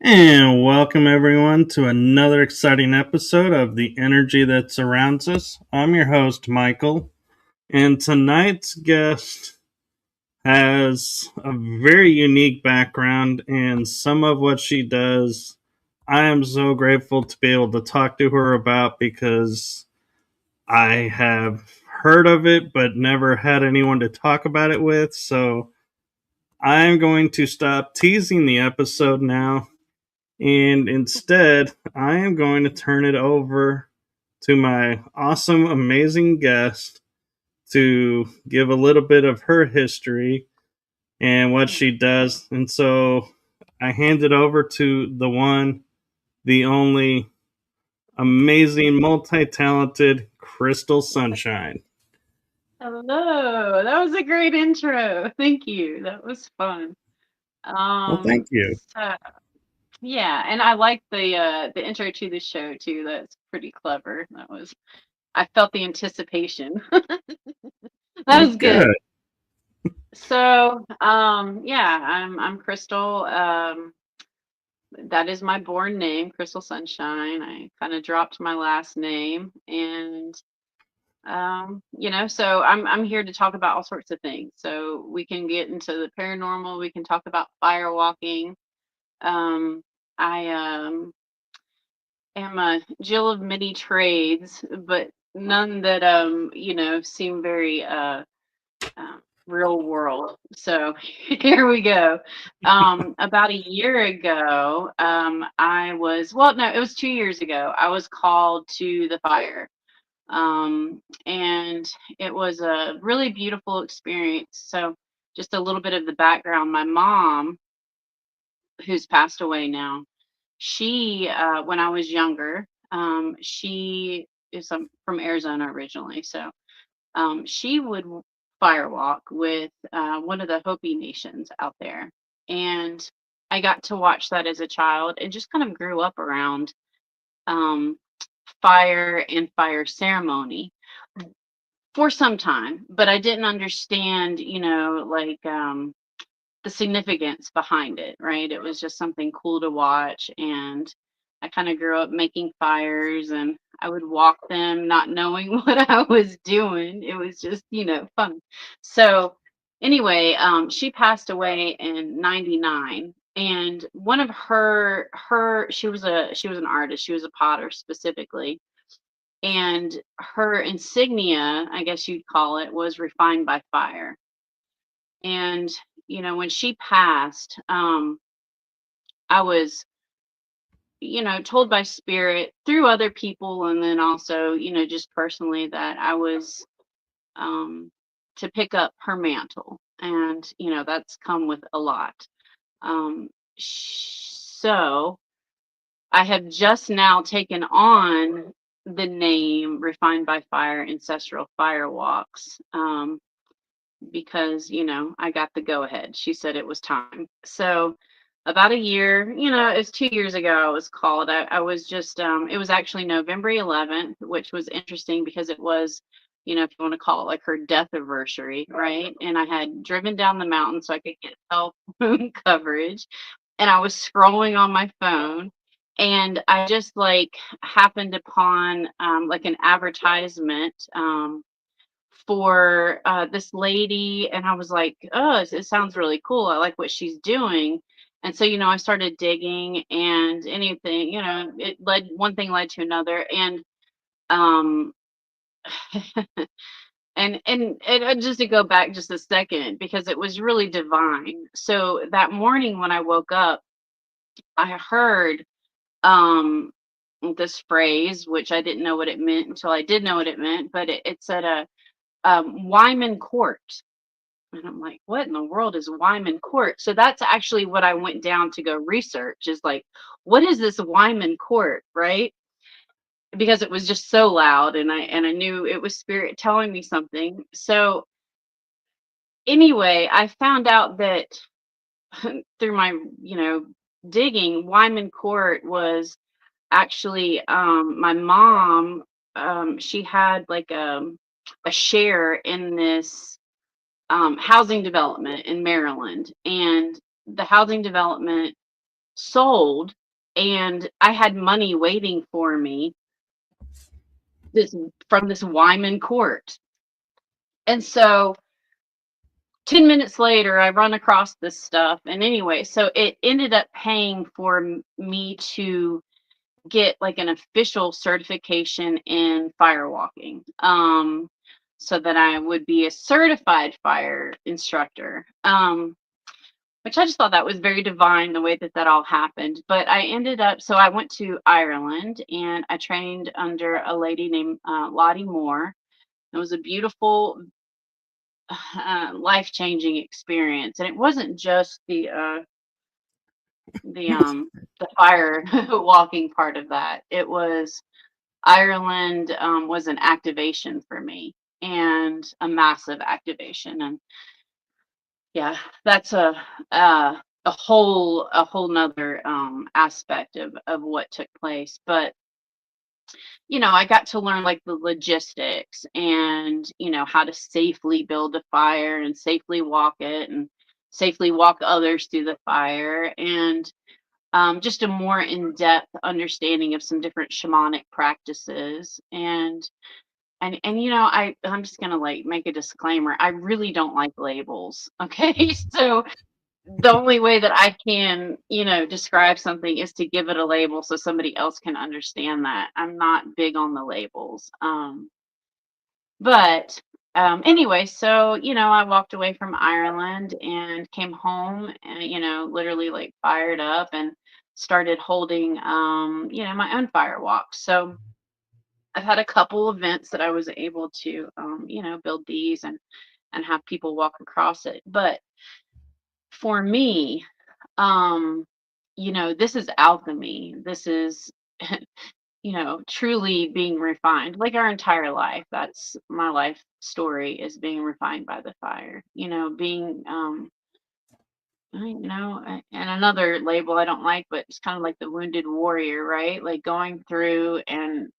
And welcome everyone to another exciting episode of The Energy That Surrounds Us. I'm your host, Michael, and tonight's guest has a very unique background, and some of what she does, I am so grateful to be able to talk to her about because I have heard of it but never had anyone to talk about it with. So I'm going to stop teasing the episode now, and instead, I am going to turn it over to my awesome, amazing guest to give a little bit of her history and what she does. And so I hand it over to the one, the only amazing, multi talented Crystal Sunshine. Hello, that was a great intro. Thank you. That was fun. Well, thank you. So yeah, and I like the intro to the show too. That's pretty clever. I felt the anticipation. That Well, was good. good. So yeah, I'm Crystal. That is my born name, Crystal Sunshine. I kind of dropped my last name and so I'm here to talk about all sorts of things. So we can get into the paranormal, we can talk about firewalking. I am a Jill of many trades, but none that seem very real world. So here we go. About a year ago, no, it was 2 years ago. I was called to the fire, and it was a really beautiful experience. So, just a little bit of the background: my mom, who's passed away now, she, when I was younger, she is from Arizona originally, so she would firewalk with one of the Hopi nations out there, and I got to watch that as a child, and just kind of grew up around um, fire and fire ceremony for some time, but I didn't understand, the significance behind it, right? It was just something cool to watch. And I kind of grew up making fires and I would walk them not knowing what I was doing. It was just, fun. So anyway, she passed away in 99. And one of she was an artist. She was a potter specifically, and her insignia, I guess you'd call it, was refined by fire. And when she passed, I was told by spirit through other people, and then also just personally, that I was um to pick up her mantle, and that's come with a lot. So I have just now taken on the name Refined by Fire Ancestral Firewalks, because, I got the go ahead. She said it was time. So about a year, it was 2 years ago I was called. I was just, it was actually November 11th, which was interesting because it was, if you want to call it like her death anniversary, right? And I had driven down the mountain so I could get cell phone coverage, and I was scrolling on my phone, and I just like happened upon like an advertisement for this lady, and I was like, oh, it sounds really cool. I like what she's doing. And so, I started digging, and anything, it led one thing led to another, and um and just to go back just a second, because it was really divine. So that morning when I woke up, I heard this phrase, which I didn't know what it meant until I did know what it meant, but it said a Wyman Court. And I'm like, what in the world is Wyman Court? So that's actually what I went down to go research, is like, what is this Wyman Court, right? Because it was just so loud, and I knew it was spirit telling me something. So anyway, I found out that through my, digging, Wyman Court was actually my mom. She had like a share in this housing development in Maryland, and the housing development sold, and I had money waiting for me this from this Wyman court. And so 10 minutes later, I run across this stuff. And anyway, so it ended up paying for me to get like an official certification in firewalking, so that I would be a certified fire instructor. Which I just thought that was very divine the way that that all happened. But I ended up, so I went to Ireland and I trained under a lady named Lottie Moore. It was a beautiful, life-changing experience, and it wasn't just the fire walking part of that. It was Ireland, was an activation for me, and a massive activation. And yeah, that's a whole nother aspect of what took place. But I got to learn like the logistics, and how to safely build a fire and safely walk it, and safely walk others through the fire, and just a more in-depth understanding of some different shamanic practices. And I'm just gonna like make a disclaimer. I really don't like labels. Okay. So the only way that I can, describe something is to give it a label so somebody else can understand that. I'm not big on the labels. But anyway, so I walked away from Ireland and came home, and literally like fired up and started holding my own fire walks. So I've had a couple events that I was able to build these and have people walk across it. But for me, this is alchemy. This is truly being refined, like our entire life. That's my life story, is being refined by the fire. Being and another label I don't like, but it's kind of like the wounded warrior, right? Like going through and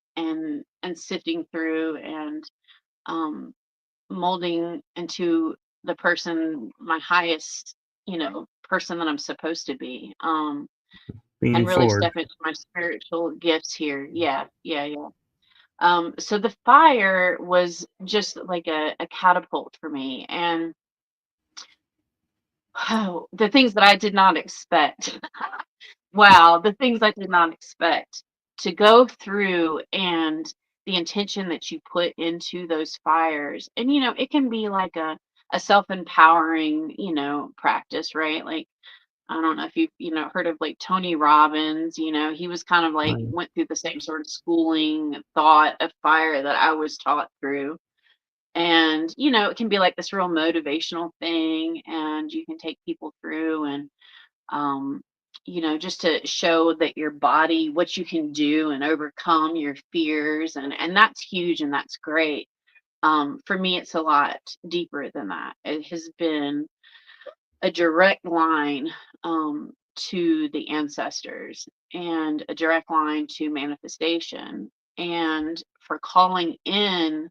sifting through and um molding into the person, my highest, person that I'm supposed to be. And Being really forward. step into my spiritual gifts here. Yeah, yeah, yeah. So the fire was just like a catapult for me. And the things that I did not expect. Wow, the things I did not expect to go through, and the intention that you put into those fires. And it can be like a self-empowering, practice, right? Like, I don't know if you've, heard of like Tony Robbins. He was kind of like Right. went through the same sort of schooling thought of fire that I was taught through. And it can be like this real motivational thing, and you can take people through, and um, just to show that your body, what you can do and overcome your fears. And that's huge, and that's great. For me, it's a lot deeper than that. It has been a direct line to the ancestors, and a direct line to manifestation, and for calling in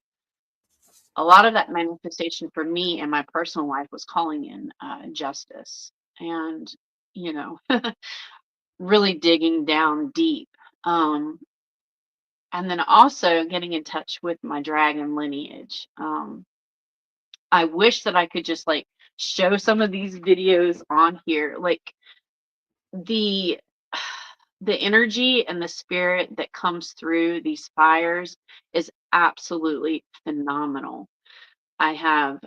a lot of that manifestation for me in my personal life was calling in justice, and you know really digging down deep, um, and then also getting in touch with my dragon lineage. I wish that I could just like show some of these videos on here, like the the energy and the spirit that comes through these fires is absolutely phenomenal. I have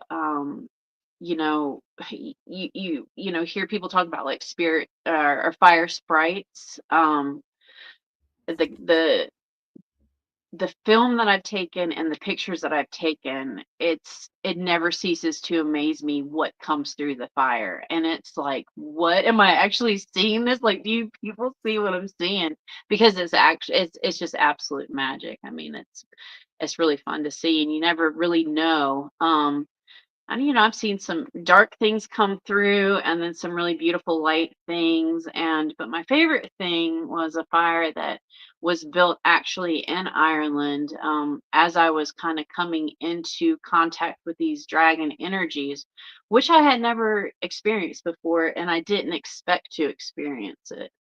hear people talk about like spirit, or fire sprites. The film that I've taken and the pictures that I've taken, it never ceases to amaze me what comes through the fire. And it's like, what am I actually seeing this? Like, do you people see what I'm seeing? Because it's just absolute magic. I mean, it's really fun to see, and you never really know. And I've seen some dark things come through and then some really beautiful light things. But my favorite thing was a fire that was built actually in Ireland, as I was kind of coming into contact with these dragon energies, which I had never experienced before and I didn't expect to experience it.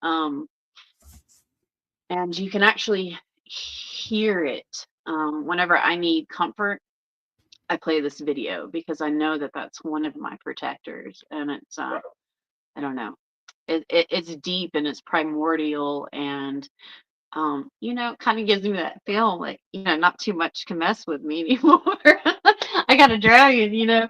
And you can actually hear it whenever I need comfort. I play this video because I know that that's one of my protectors, and it's I don't know, it's deep and it's primordial, and kind of gives me that feel like not too much can mess with me anymore. I got a dragon,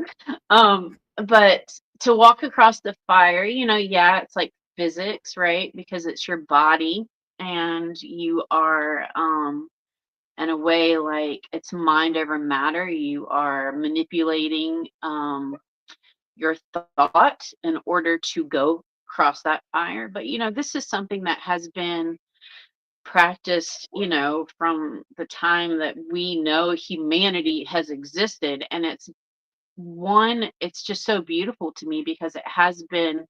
but to walk across the fire, yeah, it's like physics, right? Because it's your body, and you are in a way like it's mind over matter. You are manipulating your thought in order to go cross that fire. But this is something that has been practiced, from the time that we know humanity has existed. And it's just so beautiful to me because it has been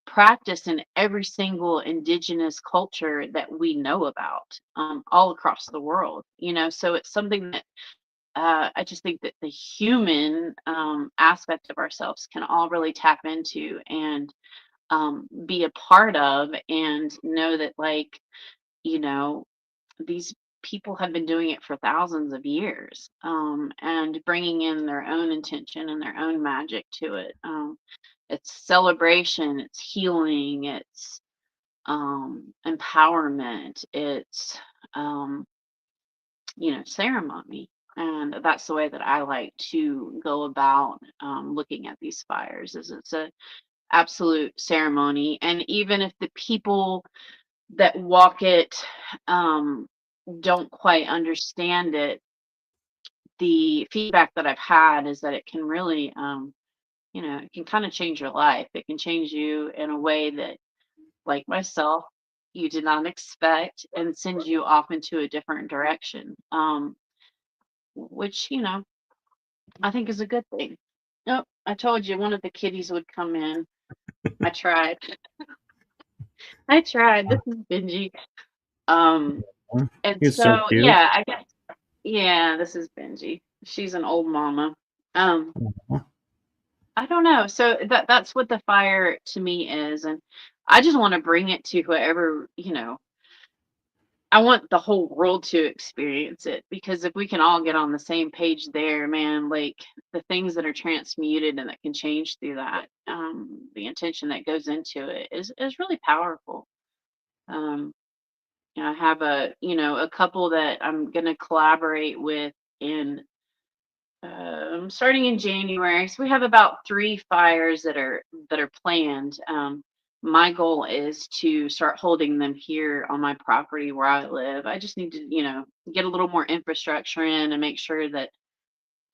practiced in every single indigenous culture that we know about, all across the world. So it's something that I just think that the human aspect of ourselves can all really tap into and be a part of, and know that, like, you know, these people have been doing it for thousands of years, and bringing in their own intention and their own magic to it. It's celebration, it's healing, it's empowerment, it's um, ceremony. And that's the way that I like to go about looking at these fires. Is it's a absolute ceremony, and even if the people that walk it um, don't quite understand it, the feedback that I've had is that it can really, it can kind of change your life. It can change you in a way that, like myself, you did not expect, and send you off into a different direction. Which I think is a good thing. Nope, I told you one of the kitties would come in. I tried. I tried. This is Benji. Um, and He's so so cute. yeah, I guess yeah, this is Benji. She's an old mama. Um, I don't know. So that's what the fire to me is, and I just want to bring it to whoever, I want the whole world to experience it, because if we can all get on the same page there, man, like the things that are transmuted and that can change through that, the intention that goes into it is really powerful. Um, I have a couple that I'm gonna collaborate with in starting in January. So we have about 3 fires that are planned. My goal is to start holding them here on my property where I live. I just need to, get a little more infrastructure in and make sure that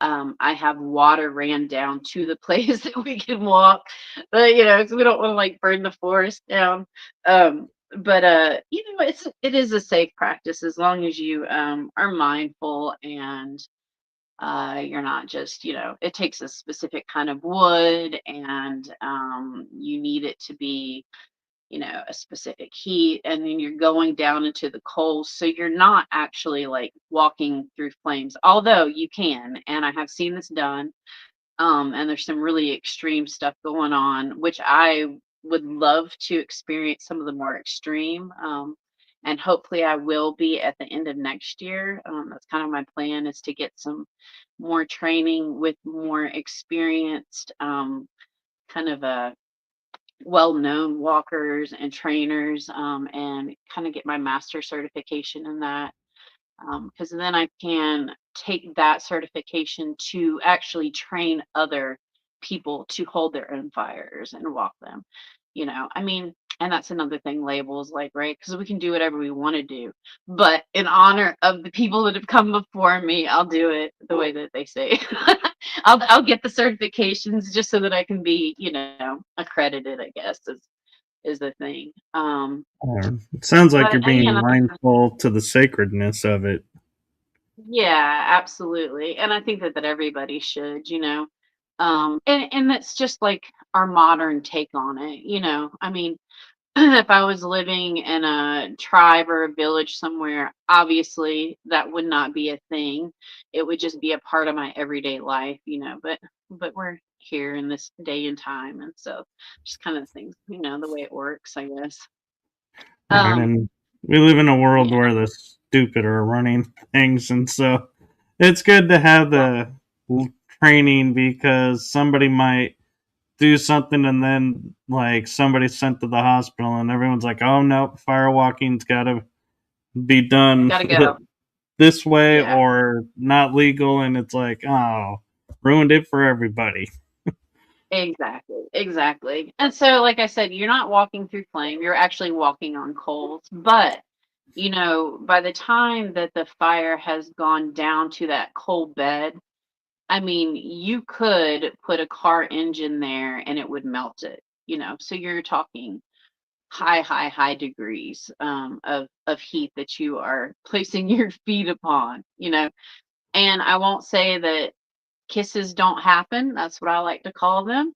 I have water ran down to the place that we can walk. But 'cause we don't want to like burn the forest down. But it is a safe practice as long as you are mindful, and you're not just, it takes a specific kind of wood, and you need it to be, a specific heat, and then you're going down into the coals. So you're not actually like walking through flames, although you can. And I have seen this done. And there's some really extreme stuff going on, which I would love to experience some of the more extreme. And hopefully I will be at the end of next year. That's kind of my plan, is to get some more training with more experienced, kind of well-known walkers and trainers, and kind of get my master certification in that, because then I can take that certification to actually train other people to hold their own fires and walk them. I mean, and that's another thing, labels, like, right? Because we can do whatever we want to do, but in honor of the people that have come before me, I'll do it the way that they say. I'll get the certifications just so that I can be, accredited, I guess, is the thing. It sounds like But you're being again, mindful to the sacredness of it. yeah, absolutely. And I think that everybody should. And that's just like our modern take on it, you know. I mean, if I was living in a tribe or a village somewhere, obviously that would not be a thing. It would just be a part of my everyday life, you know. But we're here in this day and time, and so just kind of things, you know, the way it works, I guess. Right, Um, and we live in a world yeah, where the stupid are running things, and so it's good to have right, the training because somebody might do something and then like somebody's sent to the hospital and everyone's like, oh no, firewalking's got to be done gotta go. this way Yeah. or not legal, and it's like, oh, ruined it for everybody. Exactly, exactly. And so, like I said, you're not walking through flame, you're actually walking on coals. But, you know, by the time that the fire has gone down to that coal bed, I mean, you could put a car engine there and it would melt it, you know. So you're talking high degrees of heat that you are placing your feet upon, you know. And I won't say that kisses don't happen. That's what I like to call them.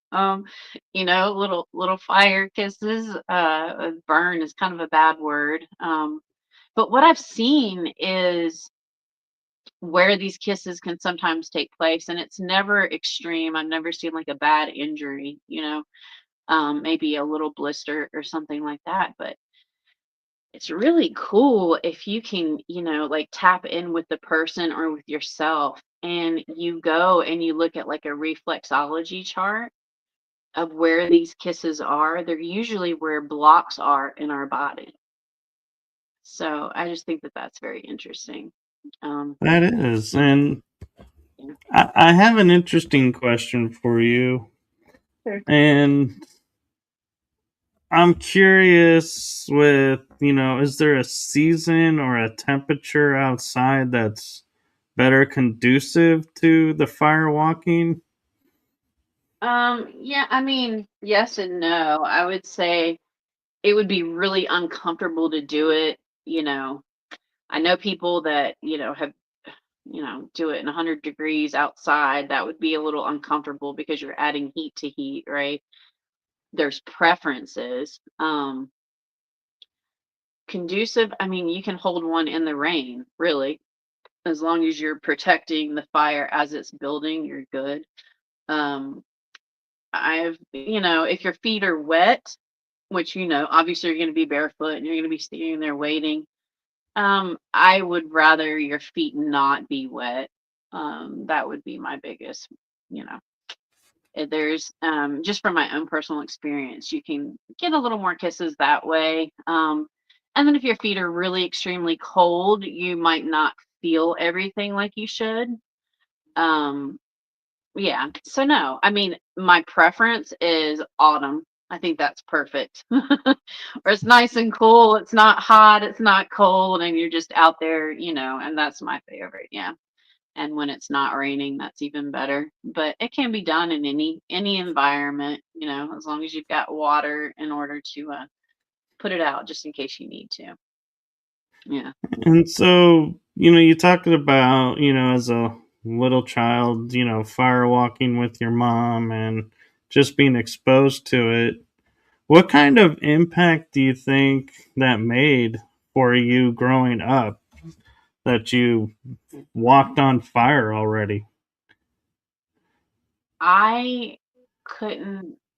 You know, little fire kisses. Burn is kind of a bad word. But what I've seen is where these kisses can sometimes take place, and it's never extreme. I've never seen like a bad injury. You know, maybe a little blister or something like that. But it's really cool if you can, you know, like tap in with the person or with yourself and you go and you look at like a reflexology chart of where these kisses are. They're usually where blocks are in our body. So I just think that that's very interesting. Um, That is, yeah, and yeah. I have an interesting question for you, Sure. and I'm curious with, is there a season or a temperature outside that's better conducive to the fire walking? Yeah, I mean, yes and no. I would say it would be really uncomfortable to do it, you know. I know people that, you know, have do it in 100 degrees outside, that would be a little uncomfortable because you're adding heat to heat, right? There's preferences. Conducive, I mean, you can hold one in the rain, really, as long as you're protecting the fire as it's building, you're good. Um, you know, if your feet are wet, which, you know, obviously you're going to be barefoot and you're going to be standing there waiting. I would rather your feet not be wet. That would be my biggest, you know. There's just from my own personal experience, you can get a little more kisses that way. And then if your feet are really extremely cold, you might not feel everything like you should. Um, yeah. So no, I mean, my preference is autumn. I think that's perfect. Where it's nice and cool, it's not hot, it's not cold, and you're just out there, you know, and that's my favorite. Yeah. And when it's not raining, that's even better. But it can be done in any environment, you know, as long as you've got water in order to put it out just in case you need to. Yeah. And so, you talked about, as a little child, fire walking with your mom and just being exposed to it. What kind of impact do you think that made for you growing up that you walked on fire already? I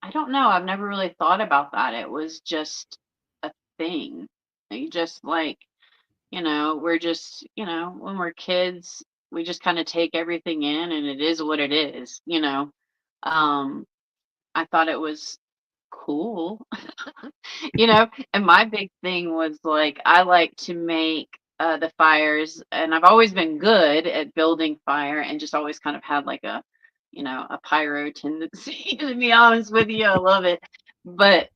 I don't know. I've never really thought about that. It was just a thing. You just like, you know, we're just, you know, when we're kids, we just kind of take everything in and it is what it is, you know. Um, I thought it was cool. You know, and my big thing was like I like to make the fires, and I've always been good at building fire and just always kind of had like a, you know, a pyro tendency to be honest with you. I love it. But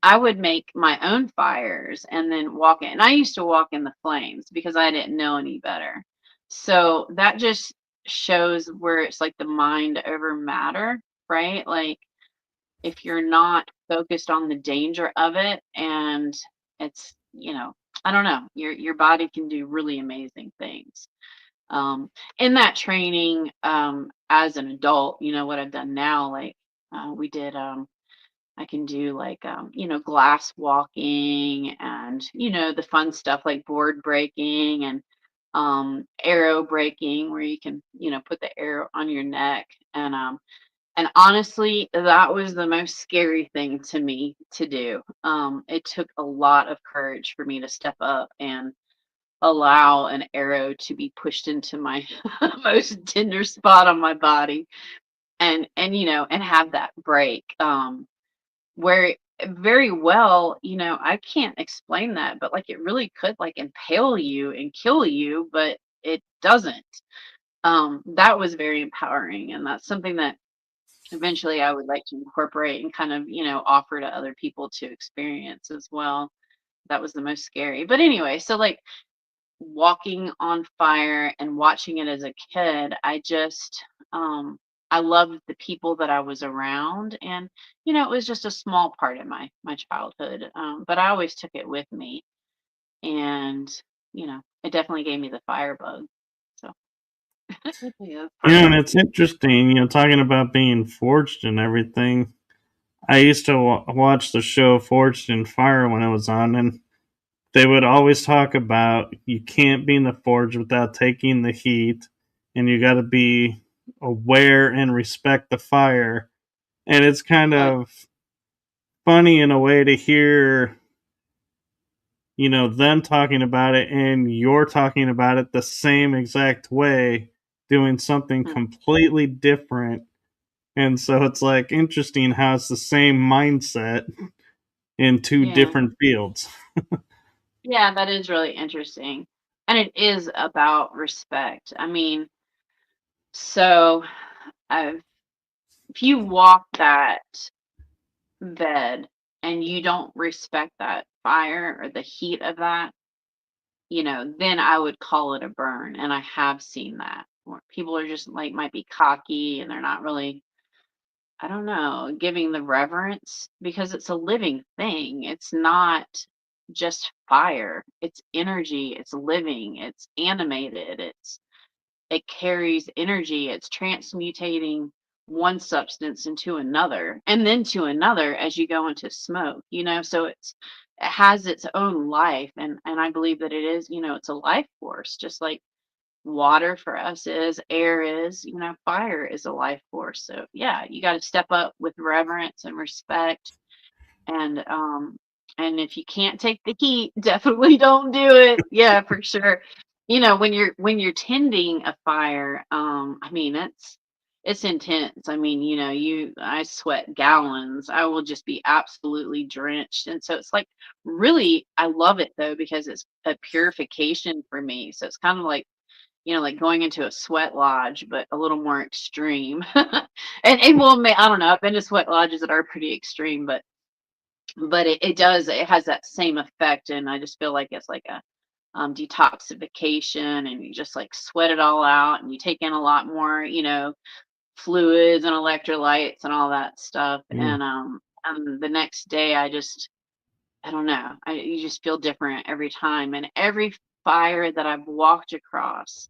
I would make my own fires and then walk in. And I used to walk in the flames because I didn't know any better. So that just shows where it's like the mind over matter, right? Like if you're not focused on the danger of it and it's, you know, I don't know, your body can do really amazing things. In that training, as an adult, what I've done now, like we did, I can do like, glass walking and, the fun stuff like board breaking and arrow breaking where you can, put the arrow on your neck. And honestly, that was the most scary thing to me to do. It took a lot of courage for me to step up and allow an arrow to be pushed into my most tender spot on my body and have that break. Where very well, I can't explain that, but like it really could like impale you and kill you, but it doesn't. That was very empowering, and that's something that eventually I would like to incorporate and kind of, offer to other people to experience as well. That was the most scary. But anyway, so like walking on fire and watching it as a kid, I loved the people that I was around, and it was just a small part of my childhood. But I always took it with me, and it definitely gave me the fire bug. So yeah, that's part Yeah, of and it. it's interesting, talking about being forged and everything. I used to watch the show Forged in Fire when it was on, and they would always talk about you can't be in the forge without taking the heat, and you got to be aware and respect the fire. And it's kind Right. of funny in a way to hear, them talking about it and you're talking about it the same exact way, doing something Mm. completely different. And so it's like interesting how it's the same mindset in two Yeah. different fields. Yeah, that is really interesting. And it is about respect. I mean, so I've if you walk that bed and you don't respect that fire or the heat of that, then I would call it a burn. And I have seen that where people are just like might be cocky and they're not really, I don't know, giving the reverence because it's a living thing. It's not just fire. It's energy, it's living, it's animated, it carries energy, it's transmutating one substance into another and then to another as you go into smoke, so it has its own life, and I believe that it is, it's a life force, just like water for us is, air is, fire is a life force. So yeah, you got to step up with reverence and respect, and if you can't take the heat, definitely don't do it. Yeah, for sure. When you're tending a fire, I mean it's intense. I mean, I sweat gallons. I will just be absolutely drenched. And so it's like really I love it though because it's a purification for me. So it's kind of like going into a sweat lodge, but a little more extreme. And well, I don't know. I've been to sweat lodges that are pretty extreme, but it has that same effect, and I just feel like it's like a detoxification, and you just like sweat it all out, and you take in a lot more, fluids and electrolytes and all that stuff, Mm. and the next day I don't know, you just feel different every time, and every fire that I've walked across,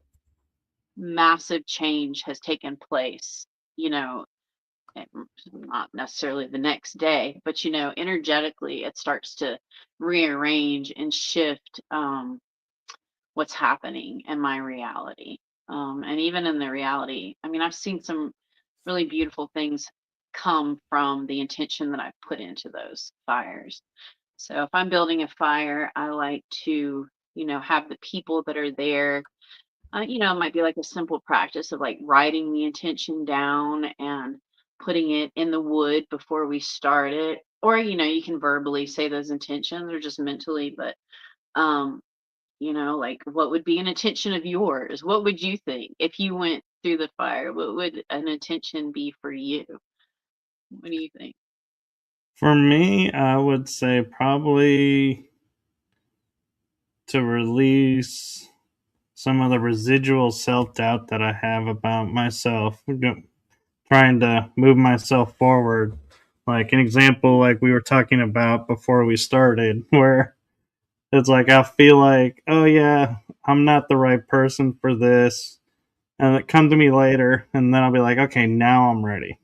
massive change has taken place. You know, not necessarily the next day, but energetically, it starts to rearrange and shift what's happening in my reality. And even in the reality, I mean, I've seen some really beautiful things come from the intention that I've put into those fires. So if I'm building a fire, I like to, have the people that are there. It might be like a simple practice of like writing the intention down and putting it in the wood before we start it. Or, you can verbally say those intentions or just mentally, but, um, like what would be an intention of yours? What would you think if you went through the fire? What would an intention be for you? What do you think? For me, I would say probably to release some of the residual self doubt that I have about myself, trying to move myself forward. Like an example, like we were talking about before we started, where it's like I feel like, oh yeah, I'm not the right person for this, and it come to me later, and then I'll be like, okay, now I'm ready.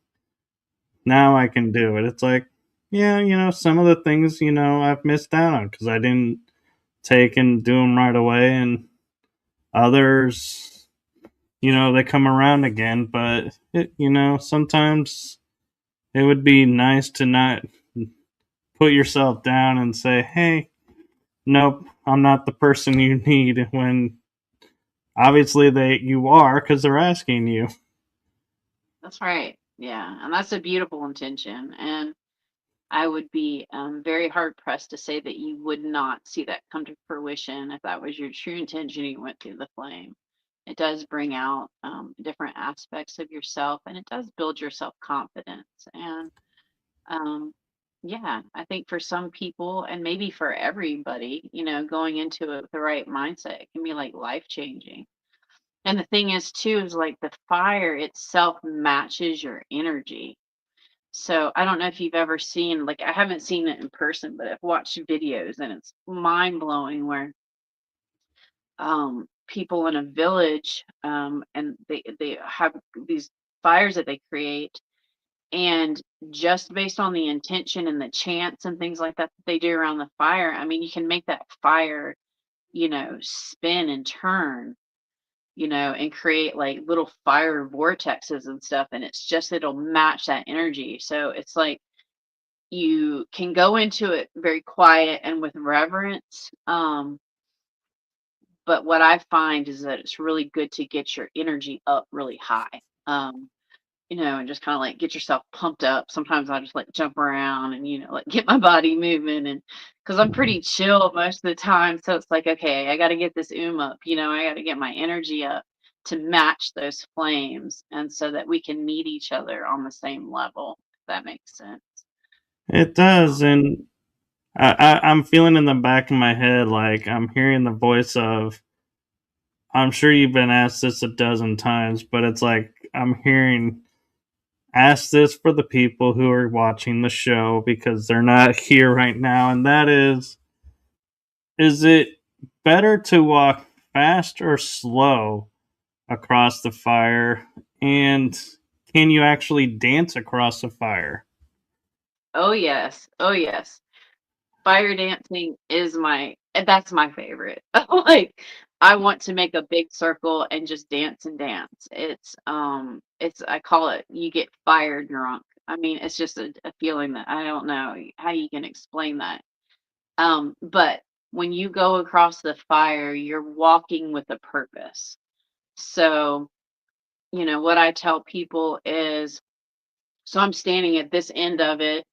Now I can do it. It's like, yeah, some of the things, I've missed out on because I didn't take and do them right away, and others, they come around again. But sometimes it would be nice to not put yourself down and say, hey, nope, I'm not the person you need, when obviously you are, because they're asking you. That's right. Yeah, and that's a beautiful intention. And I would be very hard pressed to say that you would not see that come to fruition if that was your true intention. You went through the flame. It does bring out different aspects of yourself, and it does build your self confidence. And um, yeah, I think for some people, and maybe for everybody, going into it with the right mindset, it can be like life changing. And the thing is, too, is like the fire itself matches your energy. So I don't know if you've ever seen, like, I haven't seen it in person, but I've watched videos and it's mind blowing where people in a village and they have these fires that they create, and just based on the intention and the chants and things like that that they do around the fire, I mean, you can make that fire, spin and turn, and create like little fire vortexes and stuff, and it'll match that energy. So it's like you can go into it very quiet and with reverence. But what I find is that it's really good to get your energy up really high. And just kind of like get yourself pumped up. Sometimes I just like jump around and, like get my body moving, and because I'm pretty chill most of the time. So it's like, okay, I got to get this up, I got to get my energy up to match those flames, and so that we can meet each other on the same level, if that makes sense. It does, Um, and I'm feeling in the back of my head like I'm hearing the voice of. I'm sure you've been asked this a dozen times, but it's like I'm hearing. Ask this for the people who are watching the show because they're not here right now, and that is it better to walk fast or slow across the fire? And can you actually dance across the fire? oh yes. Oh yes. Fire dancing is that's my favorite. Like, I want to make a big circle and just dance and dance. It's I call it, you get fire drunk. I mean, it's just a feeling that I don't know how you can explain that. But when you go across the fire, you're walking with a purpose. So, what I tell people is, so I'm standing at this end of it,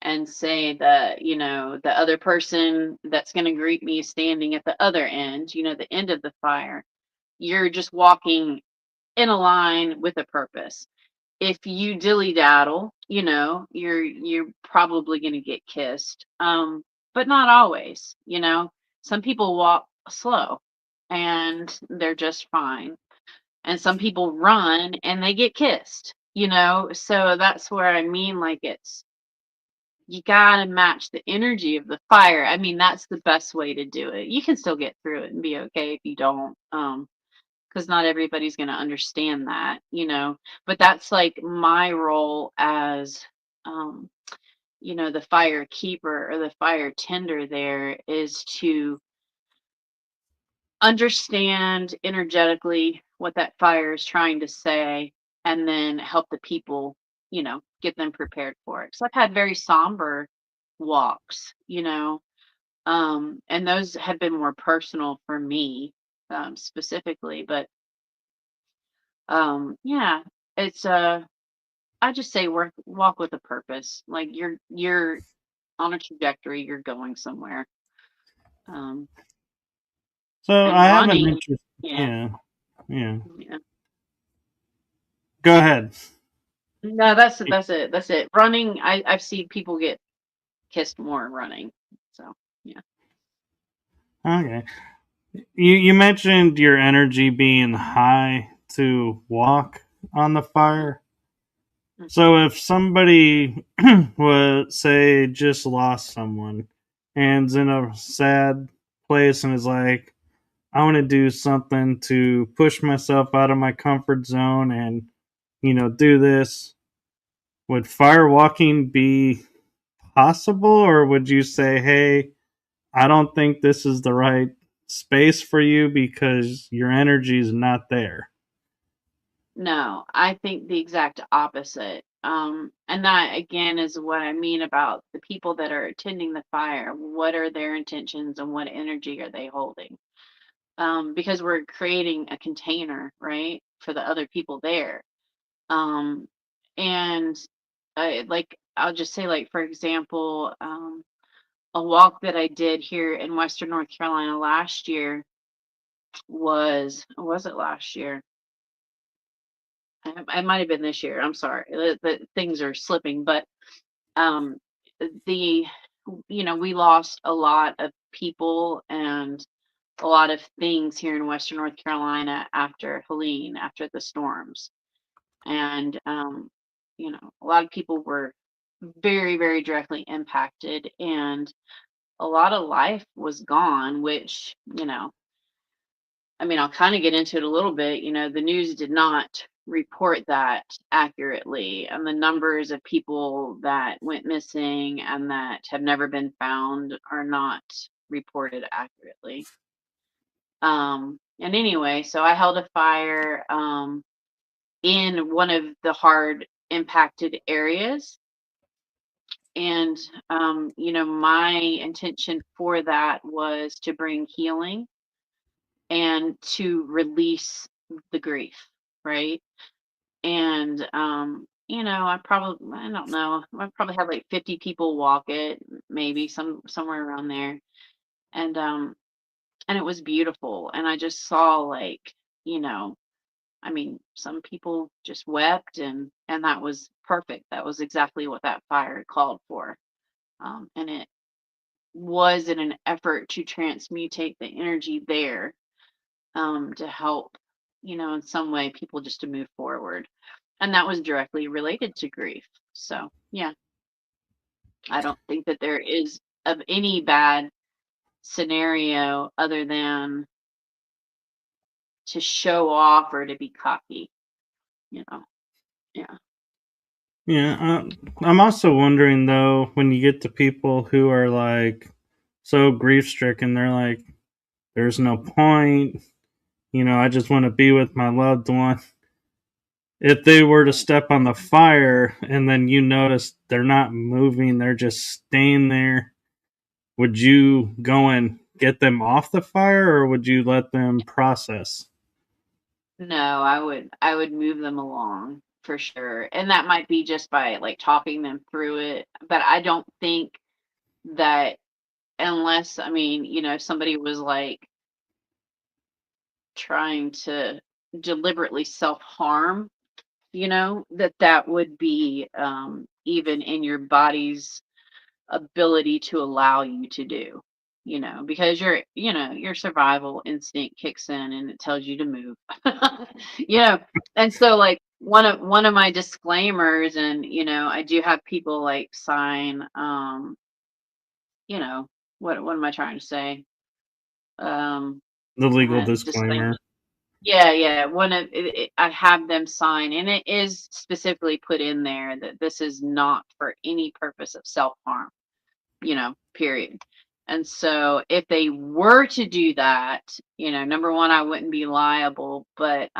and say that, the other person that's going to greet me is standing at the other end, the end of the fire. You're just walking in a line with a purpose. If you dilly daddle, you're probably going to get kissed. But not always. Some people walk slow and they're just fine, and some people run and they get kissed. So that's where I mean, like, you gotta match the energy of the fire. I mean, that's the best way to do it. You can still get through it and be okay if you don't, because not everybody's gonna understand that, But that's like my role as, um, the fire keeper or the fire tender. There is to understand energetically what that fire is trying to say, and then help the people, get them prepared for it. So I've had very somber walks, and those have been more personal for me, specifically. But yeah, it's I just say walk with a purpose. Like, you're on a trajectory, you're going somewhere. Um, So and I have an running, interest. yeah, Yeah, yeah. yeah. Go ahead. No, that's it. Running, I've seen people get kissed more running. So yeah. Okay. You mentioned your energy being high to walk on the fire. Mhm. So if somebody would say just lost someone and's in a sad place and is like, I want to do something to push myself out of my comfort zone and, do this. Would firewalking be possible, or would you say, hey, I don't think this is the right space for you because your energy is not there? No, I think the exact opposite. And that again is what I mean about the people that are attending the fire. What are their intentions and what energy are they holding? Because we're creating a container, right, for the other people there. Um, and like I'll just say, like for example, a walk that I did here in Western North Carolina last year was it last year? I might have been this year. I'm sorry. The things are slipping, but um, the we lost a lot of people and a lot of things here in Western North Carolina after Helene, after the storms, and a lot of people were very, very directly impacted, and a lot of life was gone, which I mean, I'll kind of get into it a little bit. The news did not report that accurately, and the numbers of people that went missing and that have never been found are not reported accurately. And anyway, so I held a fire in one of the hard impacted areas. And, my intention for that was to bring healing and to release the grief, right? And I don't know, I probably had like 50 people walk it, maybe somewhere around there. And and it was beautiful. And I just saw like, you know, I mean, some people just wept, and that was perfect. That was exactly what that fire called for. And it was in an effort to transmutate the energy there, to help, in some way people just to move forward. And that was directly related to grief. So, yeah, I don't think that there is of any bad scenario other than to show off or to be cocky, you know. Yeah. Yeah, I'm also wondering though, when you get to people who are like so grief stricken, they're like, there's no point, I just want to be with my loved one. If they were to step on the fire and then you notice they're not moving, they're just staying there, would you go and get them off the fire, or would you let them process? No, I would move them along for sure. And that might be just by like talking them through it. But I don't think that unless, I mean, somebody was like trying to deliberately self-harm, that would be even in your body's ability to allow you to do, because your survival instinct kicks in and it tells you to move. you know and so like one of my disclaimers, and I do have people like sign, you know what am I trying to say, um The legal disclaimer. disclaimer. Yeah, yeah. I have them sign, and it is specifically put in there that this is not for any purpose of self-harm, period. And so if they were to do that, number one, I wouldn't be liable, but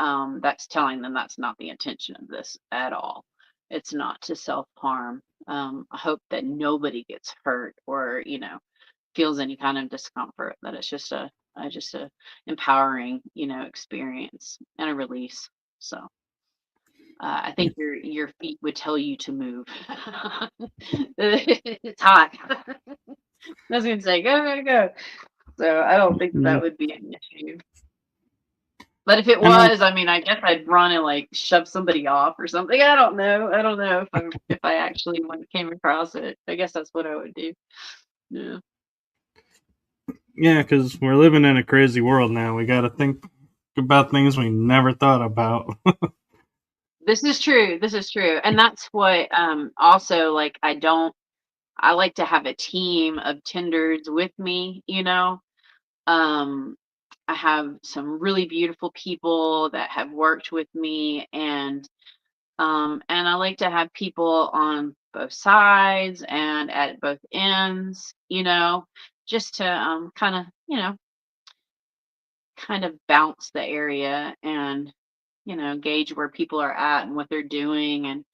that's telling them that's not the intention of this at all. It's not to self-harm. I hope that nobody gets hurt or, feels any kind of discomfort, that it's just a empowering, experience and a release. So I think your feet would tell you to move. It's hot. I was gonna say, go, go, go. So I don't think that Yeah. that would be an issue. But if it And I'm was, I mean, I guess I'd run and like shove somebody off or something. I don't know. I don't know if I actually came across it. I guess that's what I would do. Yeah. Yeah, because we're living in a crazy world now. We got to think about things we never thought about. This is true. This is true. And that's what also like I like to have a team of tenders with me. Um I have some really beautiful people that have worked with me, and I like to have people on both sides and at both ends, just to kind of, kind of bounce the area and, gauge where people are at and what they're doing. And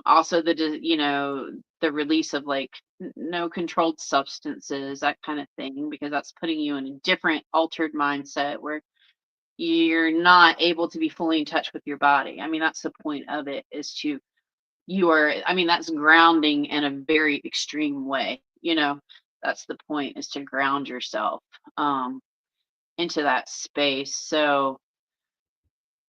also the release of like no controlled substances, that kind of thing, because that's putting you in a different altered mindset where you're not able to be fully in touch with your body. I mean, that's the point of it, is to I mean, that's grounding in a very extreme way. That's the point, is to ground yourself um into that space. So,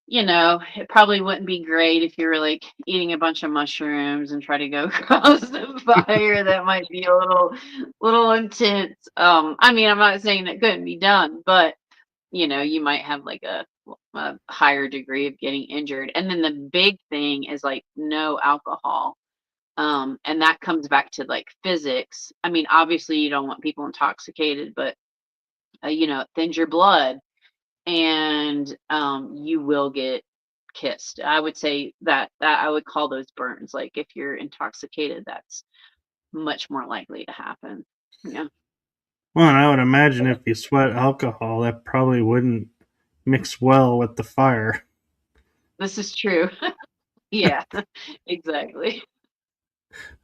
it probably wouldn't be great if you were like eating a bunch of mushrooms and try to go across the fire. That might be a little intense. I mean, I'm not saying it couldn't be done, but you might have like a higher degree of getting injured. And then the big thing is like no alcohol. And that comes back to like physics. I mean, obviously you don't want people intoxicated, but it thins your blood, and you will get kissed. I would say that I would call those burns. Like if you're intoxicated, that's much more likely to happen. Yeah, Well, and I would imagine if you sweat alcohol, that probably wouldn't mix well with the fire. this is true. Yeah, exactly.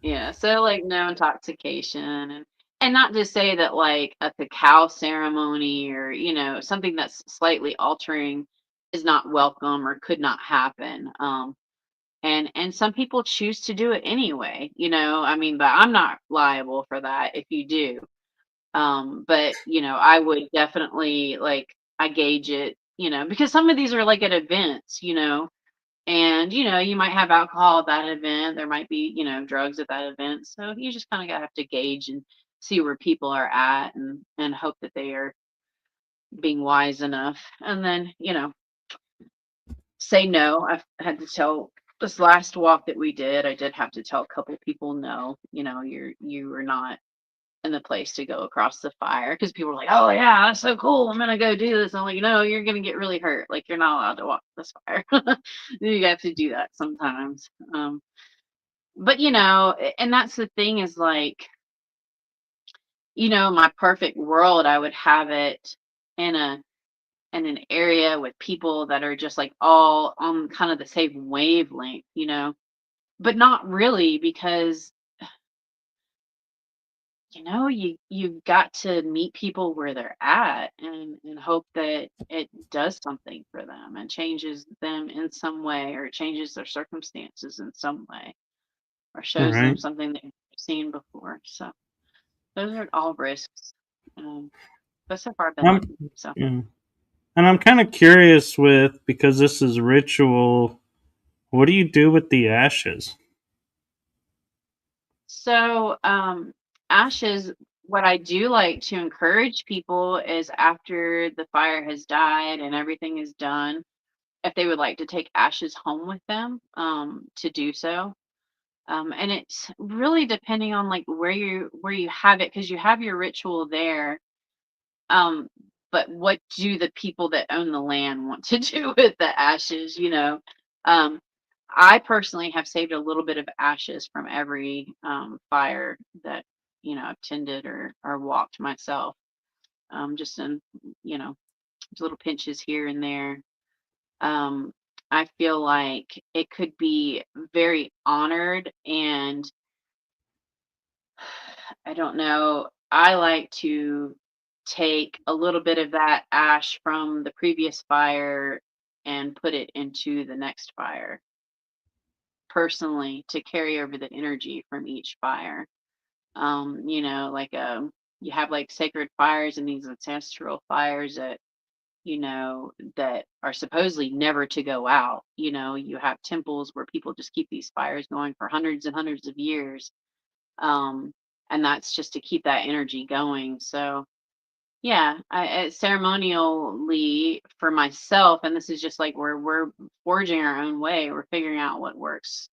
Yeah, so like no intoxication, and not to say that like a cacao ceremony or something that's slightly altering is not welcome or could not happen. And some people choose to do it anyway, I mean, but I'm not liable for that if you do. But I would definitely like, I gauge it, because some of these are like at events, and you might have alcohol at that event, there might be drugs at that event, so you just kind of gotta have to gauge and see where people are at, and hope that they are being wise enough, and then say no. I've had to tell, this last walk that we did, I did have to tell a couple people no, you are not in the place to go across the fire, because people were like, oh yeah, that's so cool, I'm gonna go do this. I'm like, no, you're gonna get really hurt, like you're not allowed to walk this fire. You have to do that sometimes. But and that's the thing, is like, my perfect world, I would have it in an area with people that are just like all on kind of the same wavelength, but not really, because you've got to meet people where they're at, and hope that it does something for them and changes them in some way, or changes their circumstances in some way, or shows them Right. something they've seen before. So those are all risks. Um, but so far I've been I'm, lucky. So yeah. And I'm kind of curious with, because this is ritual, what do you do with the ashes? so ashes, what I do like to encourage people is, after the fire has died and everything is done, if they would like to take ashes home with them, to do so. And it's really depending on like where you have it, because you have your ritual there. Um, but what do the people that own the land want to do with the ashes? Um, I personally have saved a little bit of ashes from every fire that I've tended or walked myself. Just in you know little pinches here and there. um, I feel like it could be very honored, and I don't know. I like to take a little bit of that ash from the previous fire and put it into the next fire, personally, to carry over the energy from each fire. Like you have like sacred fires and these ancestral fires that are supposedly never to go out. You have temples where people just keep these fires going for hundreds and hundreds of years. Um, and that's just to keep that energy going. So, yeah, ceremonially for myself, and this is just like where we're forging our own way, we're figuring out what works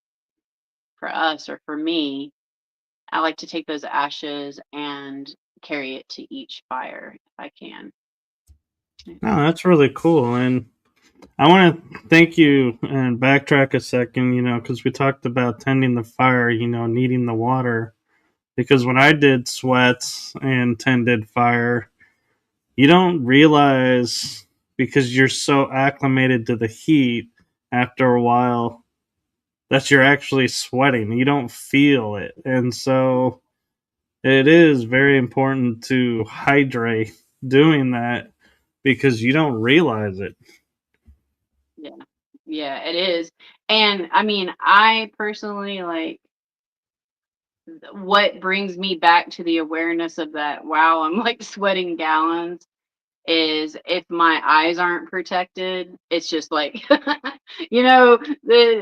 for us or for me. I like to take those ashes and carry it to each fire if I can. No, that's really cool. And I want to thank you and backtrack a second, because we talked about tending the fire, needing the water. Because when I did sweats and tended fire, you don't realize, because you're so acclimated to the heat after a while, that you're actually sweating. You don't feel it. And so it is very important to hydrate doing that because you don't realize it. Yeah. Yeah, it is. And I mean, I personally like what brings me back to the awareness of that, wow, I'm like sweating gallons, is if my eyes aren't protected, it's just like, it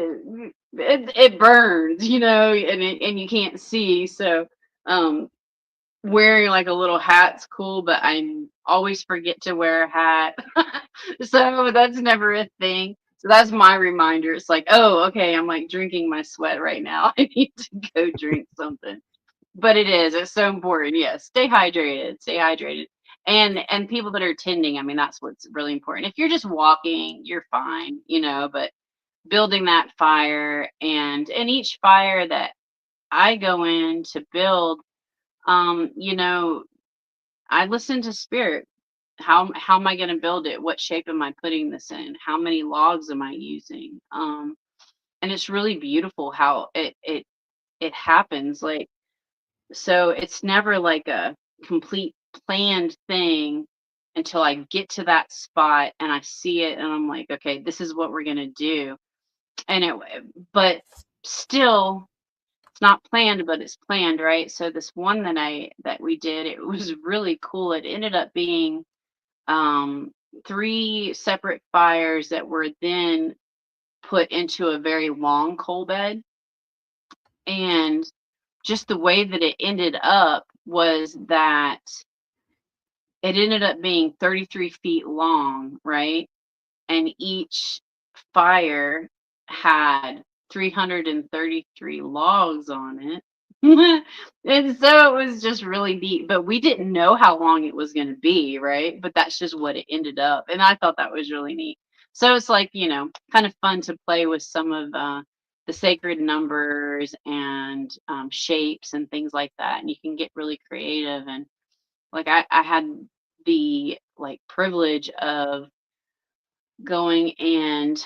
burns, and you can't see. So, um, wearing like a little hat's cool, but I always forget to wear a hat. So that's never a thing. So that's my reminder. It's like, oh, okay, I'm like drinking my sweat right now. I need to go drink something. But it's so important. Yes, stay hydrated. Stay hydrated. And people that are tending, I mean, that's what's really important. If you're just walking, you're fine, but building that fire, and each fire that I go in to build, um, you know, I listen to spirit. How am I going to build it? What shape am I putting this in? How many logs am I using? And it's really beautiful how it happens. Like, so it's never like a complete planned thing until I get to that spot and I see it and I'm like, okay, this is what we're going to do. And but still it's not planned, but it's planned, right? So this one that we did, it was really cool. It ended up being um, three separate fires that were then put into a very long coal bed. And just the way that it ended up was that it ended up being 33 feet long, right? And each fire had 333 logs on it. And so it was just really neat, but we didn't know how long it was going to be, right? But that's just what it ended up. And I thought that was really neat. So it's like, kind of fun to play with some of the sacred numbers and shapes and things like that. And you can get really creative. And like I had the like privilege of going and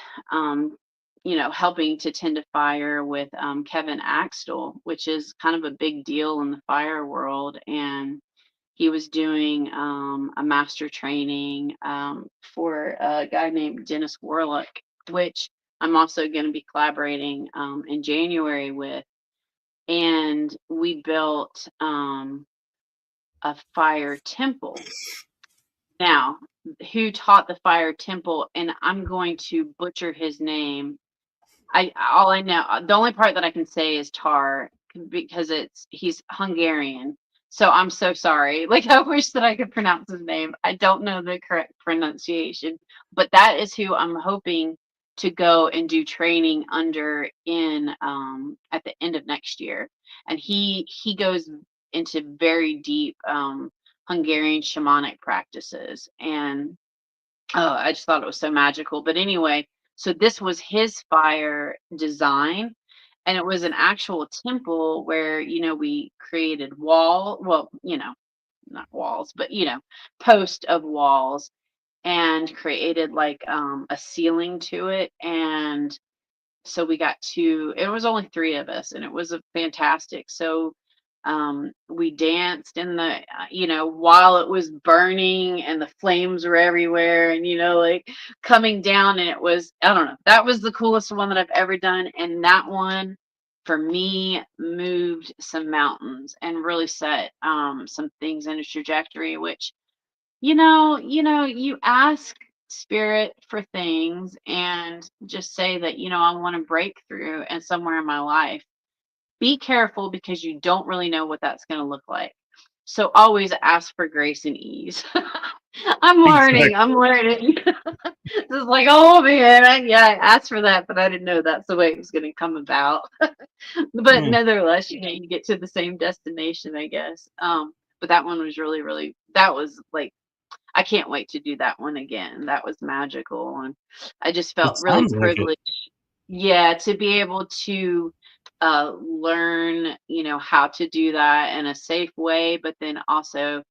helping to tend a fire with Kevin Axtell, which is kind of a big deal in the fire world. And he was doing a master training for a guy named Dennis Warlock, which I'm also going to be collaborating in January with. And we built a fire temple. Now, who taught the fire temple? And I'm going to butcher his name. All I know, the only part that I can say is Tar because he's Hungarian. So I'm so sorry. Like I wish that I could pronounce his name. I don't know the correct pronunciation, but that is who I'm hoping to go and do training under in at the end of next year. And he goes into very deep Hungarian shamanic practices. And oh, I just thought it was so magical. But anyway, so this was his fire design, and it was an actual temple where, we created well, not walls, but, post of walls, and created like a ceiling to it. And so we got it was only three of us, and it was a fantastic. So we danced in the while it was burning and the flames were everywhere, and like coming down, and it was, I don't know, that was the coolest one that I've ever done. And that one for me moved some mountains and really set some things in a trajectory, which you ask spirit for things and just say that, I want to break through and somewhere in my life. Be careful because you don't really know what that's going to look like. So always ask for grace and ease. I'm learning. Exactly. I'm learning. Just like, oh man, I asked for that, but I didn't know that's the way it was going to come about. But Yeah. nevertheless, you get to the same destination, I guess. But that one was really, really, that was like, I can't wait to do that one again. That was magical, and I just It felt really sounds like it. privileged. Yeah, to be able to learn, how to do that in a safe way, but then also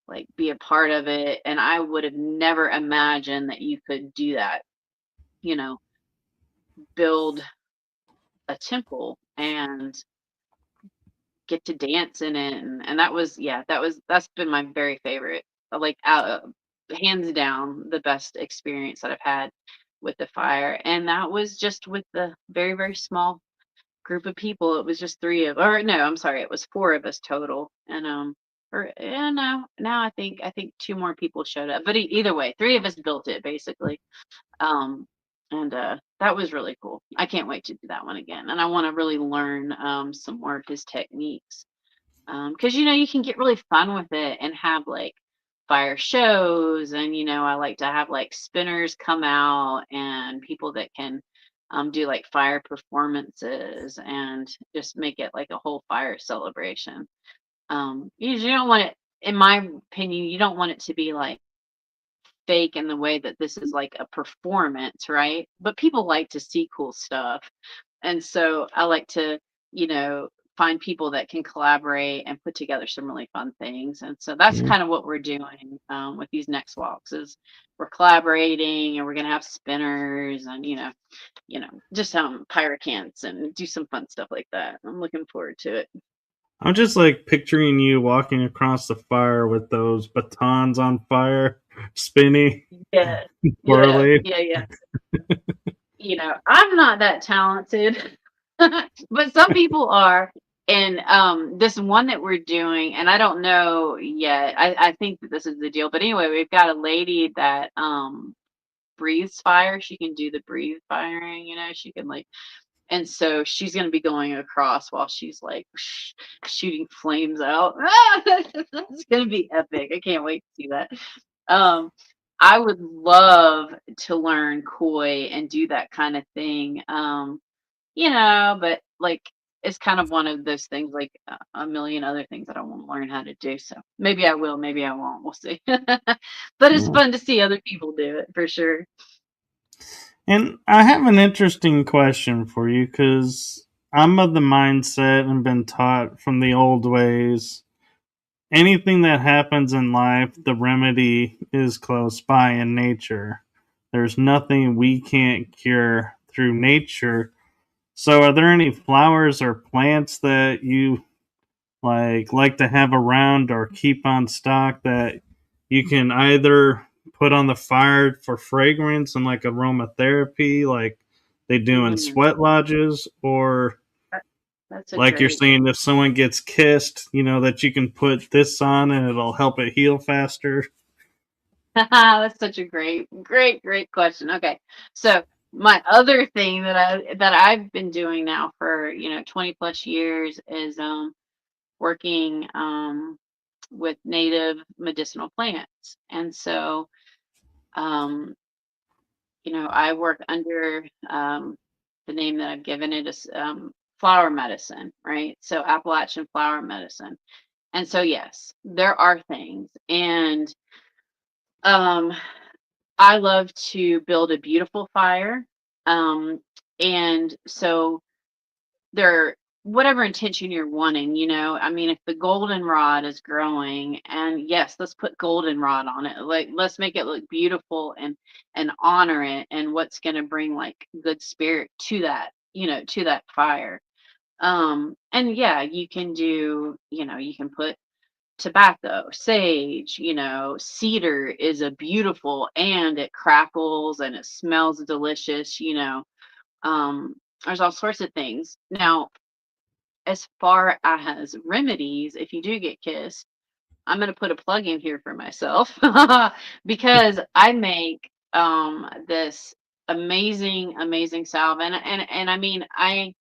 like be a part of it. And I would have never imagined that you could do that, you know, build a temple and get to dance in it. And that was, yeah, that's been my very favorite, like hands down the best experience that I've had with the fire. And that was just with the very, very small group of people. It was just three of, or no, I'm sorry, it was four of us total. And or yeah, no, now I think two more people showed up. But either way, three of us built it basically. Um, and that was really cool. I can't wait to do that one again. And I want to really learn some more of his techniques. Because you can get really fun with it and have like fire shows, and I like to have like spinners come out and people that can do like fire performances and just make it like a whole fire celebration. You don't want it, in my opinion, you don't want it to be like fake in the way that this is like a performance, right? But people like to see cool stuff. And so I like to, you know, find people that can collaborate and put together some really fun things. And so that's Yeah. kind of what we're doing with these next walks is we're collaborating and we're going to have spinners and, just pyracants and do some fun stuff like that. I'm looking forward to it. I'm just like picturing you walking across the fire with those batons on fire, spinning, Yeah. Yeah. twirling. Yeah. Yeah. I'm not that talented, but some people are. And this one that we're doing, and I don't know yet. I think that this is the deal. But anyway, we've got a lady that breathes fire. She can do the breathe firing, she can like, and so she's gonna be going across while she's like shooting flames out. It's gonna be epic. I can't wait to see that. Um, I would love to learn koi and do that kind of thing. But like it's kind of one of those things, like a million other things that I want to learn how to do. So maybe I will, maybe I won't. We'll see. But it's Yeah. fun to see other people do it for sure. And I have an interesting question for you because I'm of the mindset and been taught from the old ways anything that happens in life, the remedy is close by in nature. There's nothing we can't cure through nature. So, are there any flowers or plants that you like to have around or keep on stock that you can either put on the fire for fragrance and like aromatherapy, like they do in Mm, sweat lodges, or that- that's a like you're great. saying, if someone gets kissed, that you can put this on and it'll help it heal faster. That's such a great, great, great question. Okay. So my other thing that I've been doing now for, 20 plus years is working with native medicinal plants. And so I work under the name that I've given it is flower medicine, right? So Appalachian flower medicine. And so yes, there are things. And um I love to build a beautiful fire. Um, and so there, whatever intention you're wanting, I mean, if the goldenrod is growing, and yes, let's put goldenrod on it. Like, let's make it look beautiful and honor it, and what's going to bring like good spirit to that, to that fire. And yeah, you can do, you can put tobacco, sage, cedar is a beautiful, and it crackles and it smells delicious, Um, there's all sorts of things. Now, as far as remedies, if you do get kissed, I'm going to put a plug in here for myself because I make this amazing, amazing salve. And I mean, I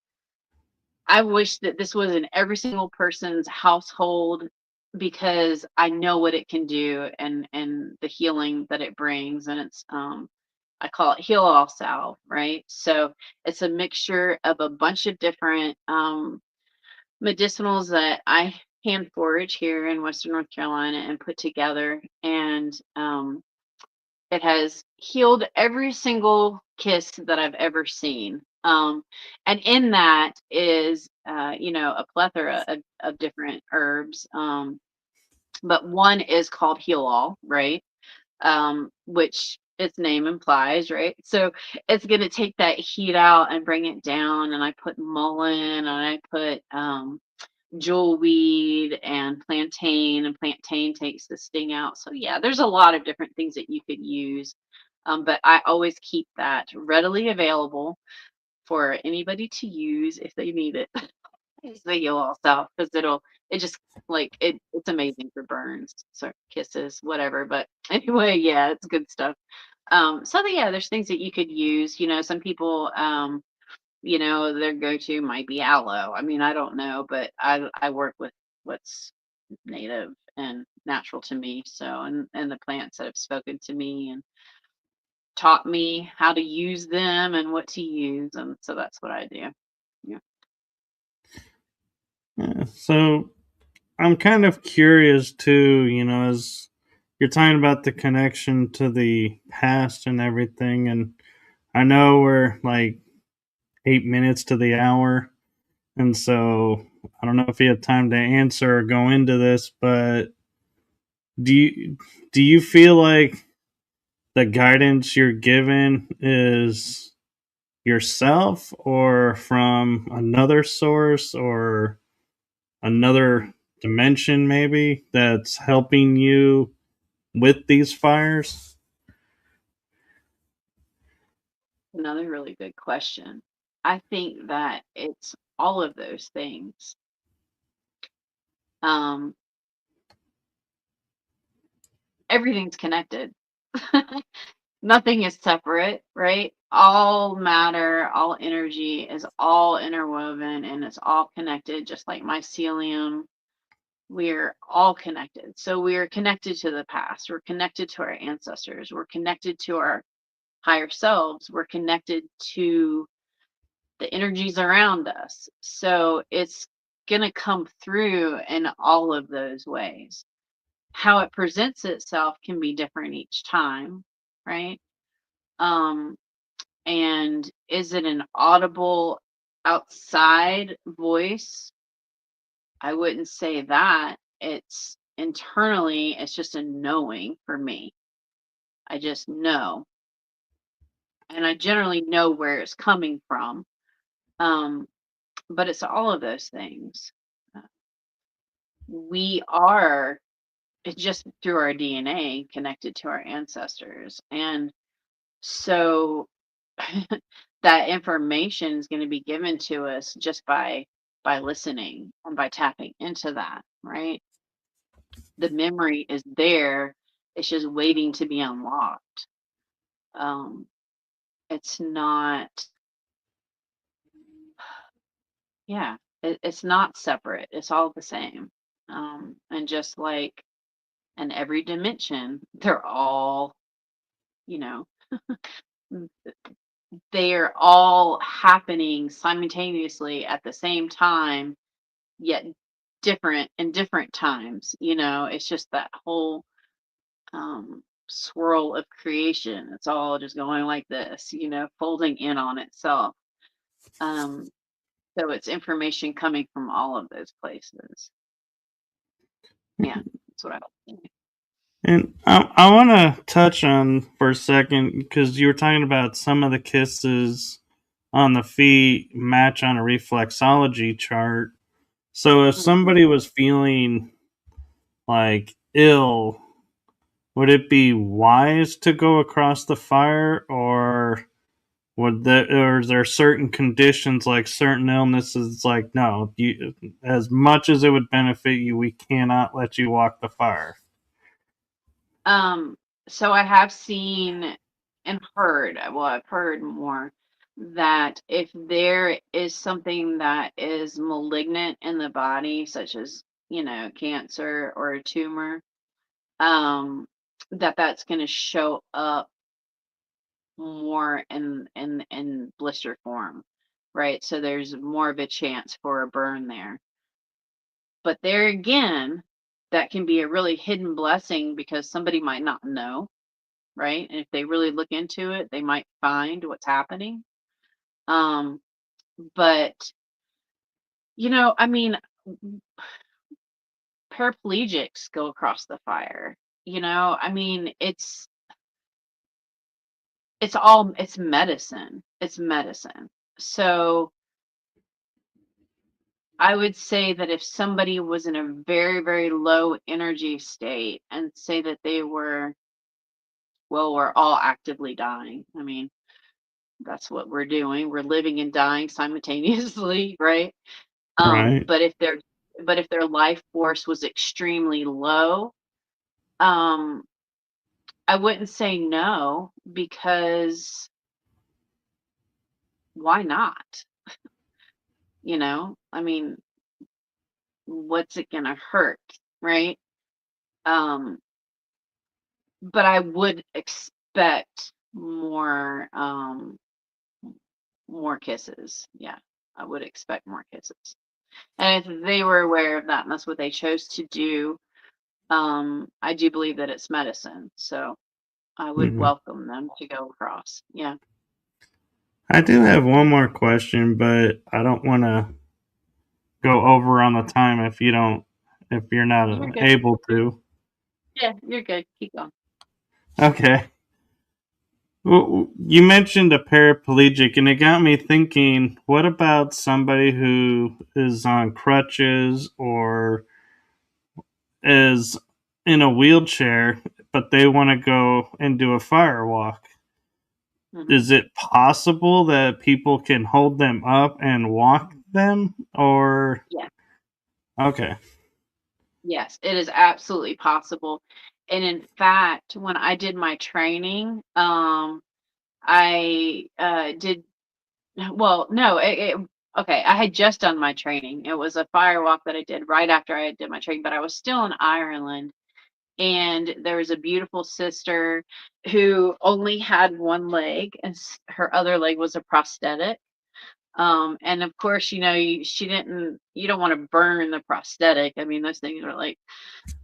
wish that this was in every single person's household because I know what it can do and the healing that it brings. And it's I call it heal all salve, right? So it's a mixture of a bunch of different medicinals that I hand forage here in Western North Carolina and put together, and it has healed every single kiss that I've ever seen. And in that is, a plethora of different herbs. But one is called Heal All, right? Which its name implies, right? So it's going to take that heat out and bring it down. And I put mullein and I put jewelweed and plantain takes the sting out. So yeah, there's a lot of different things that you could use. But I always keep that readily available for anybody to use if they need it. It's the heal all stuff because it just it's amazing for burns, so kisses, whatever. But anyway, yeah, it's good stuff. Yeah, there's things that you could use. Some people their go-to might be aloe. I mean, I don't know, but I work with what's native and natural to me. So, and the plants that have spoken to me and taught me how to use them and what to use, and so that's what I do. Yeah. Yeah, so I'm kind of curious too, as you're talking about the connection to the past and everything. And I know we're like 8 minutes to the hour. And so I don't know if you have time to answer or go into this, but do you feel like the guidance you're given is yourself or from another source or another dimension maybe that's helping you with these fires? Another really good question. I think that it's all of those things. Um, Everything's connected. Nothing is separate, right? All matter, all energy is all interwoven and it's all connected, just like mycelium. We're all connected. So we're connected to the past. We're connected to our ancestors. We're connected to our higher selves. We're connected to the energies around us. So it's going to come through in all of those ways. How it presents itself can be different each time, right? Um, and is it an audible outside voice? I wouldn't say that. It's internally, it's just a knowing for me. I just know. And I generally know where it's coming from. Um, but it's all of those things. Uh, We are, it's just through our DNA connected to our ancestors. And so that information is going to be given to us just by listening and by tapping into that, right? The memory is there. It's just waiting to be unlocked. Um, it's not, yeah, it's not separate. It's all the same. And just like in every dimension, they're all, you know, m- they are all happening simultaneously at the same time, yet different in different times. It's just that whole swirl of creation. It's all just going like this, folding in on itself. Um, so it's information coming from all of those places. Yeah, that's what I think. And I want to touch on for a second because you were talking about some of the kisses on the feet match on a reflexology chart. So if Mhm. somebody was feeling like ill, would it be wise to go across the fire, or or is there certain conditions like certain illnesses? Like, no, as much as it would benefit you, we cannot let you walk the fire. Um, so I have seen and heard, well, I've heard more that if there is something that is malignant in the body, such as, cancer or a tumor, um, that's going to show up more in blister form, right? So there's more of a chance for a burn there. But there again, that can be a really hidden blessing because somebody might not know, right? And if they really look into it, they might find what's happening. Um, but I mean, paraplegics go across the fire. I mean, it's medicine. It's medicine. So I would say that if somebody was in a very, very low energy state and say that they were, well, we're all actively dying. I mean, that's what we're doing. We're living and dying simultaneously, right? Right. But if their life force was extremely low, um, I wouldn't say no because why not? I mean, what's it gonna hurt, right? Um, but I would expect more kisses. Yeah, I would expect more kisses. And if they were aware of that and that's what they chose to do, I do believe that it's medicine. So I would Mhm. welcome them to go across. Yeah. I do have one more question, but I don't want to go over on the time if you're You're not good. able to. Yeah, you're good. Keep going. Okay. Well, you mentioned a paraplegic, and it got me thinking, what about somebody who is on crutches or is in a wheelchair, but they want to go and do a firewalk? Hmm. Is it possible that people can hold them up and walk them? Or, Yeah. okay. Yes, it is absolutely possible. And in fact, when I did my training, I did well, no, okay, I had just done my training. It was a firewalk that I did right after I did my training, but I was still in Ireland. And there was a beautiful sister who only had one leg, and her other leg was a prosthetic. And of course, she didn't. You don't want to burn the prosthetic. I mean, those things are like,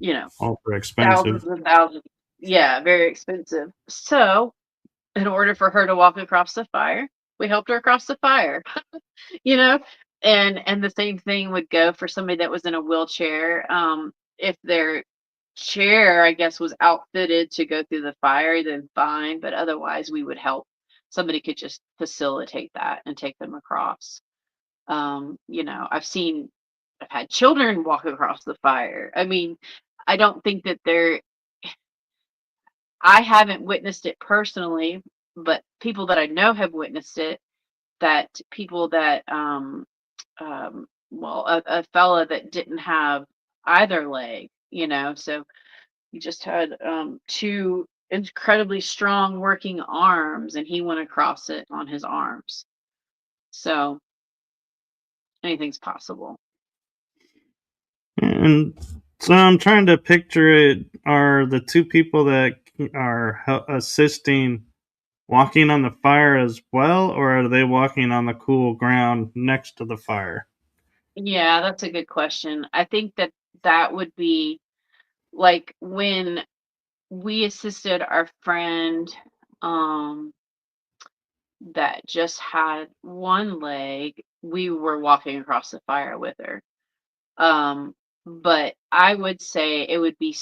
you know, Ultra expensive. thousands and thousands. Yeah, very expensive. So, in order for her to walk across the fire, we helped her across the fire. you know and the same thing would go for somebody that was in a wheelchair. If their chair, I guess, was outfitted to go through the fire, then fine, but otherwise we would help. Somebody could just facilitate that and take them across. I've had children walk across the fire. I mean, I don't think that I haven't witnessed it personally, but people that I know have witnessed it. That people that well, a fella that didn't have either leg, so he just had two incredibly strong working arms, and he went across it on his arms. So anything's possible. And so I'm trying to picture it. Are the two people that are assisting walking on the fire as well, or are they walking on the cool ground next to the fire? Yeah, that's a good question. I think that would be like when we assisted our friend um that just had one leg. We were walking across the fire with her. Um, but I would say it would be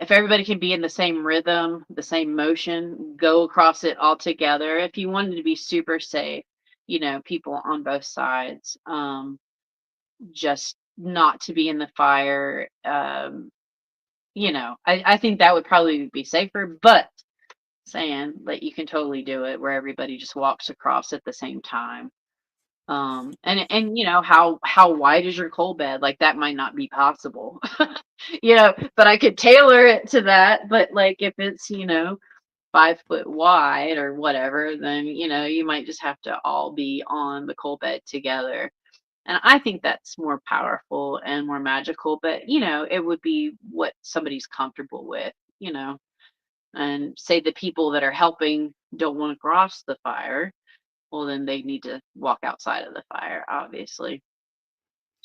if everybody can be in the same rhythm, the same motion, go across it all together. If you wanted to be super safe, people on both sides, just not to be in the fire. I think that would probably be safer, but saying that you can totally do it where everybody just walks across at the same time. And how wide is your coal bed? Like that might not be possible. But I could tailor it to that. But like if it's 5 foot wide or whatever, then you might just have to all be on the coal bed together. And I think that's more powerful and more magical, but it would be what somebody's comfortable with. you know and say the people that are helping don't want to cross the fire, well, then they need to walk outside of the fire, obviously.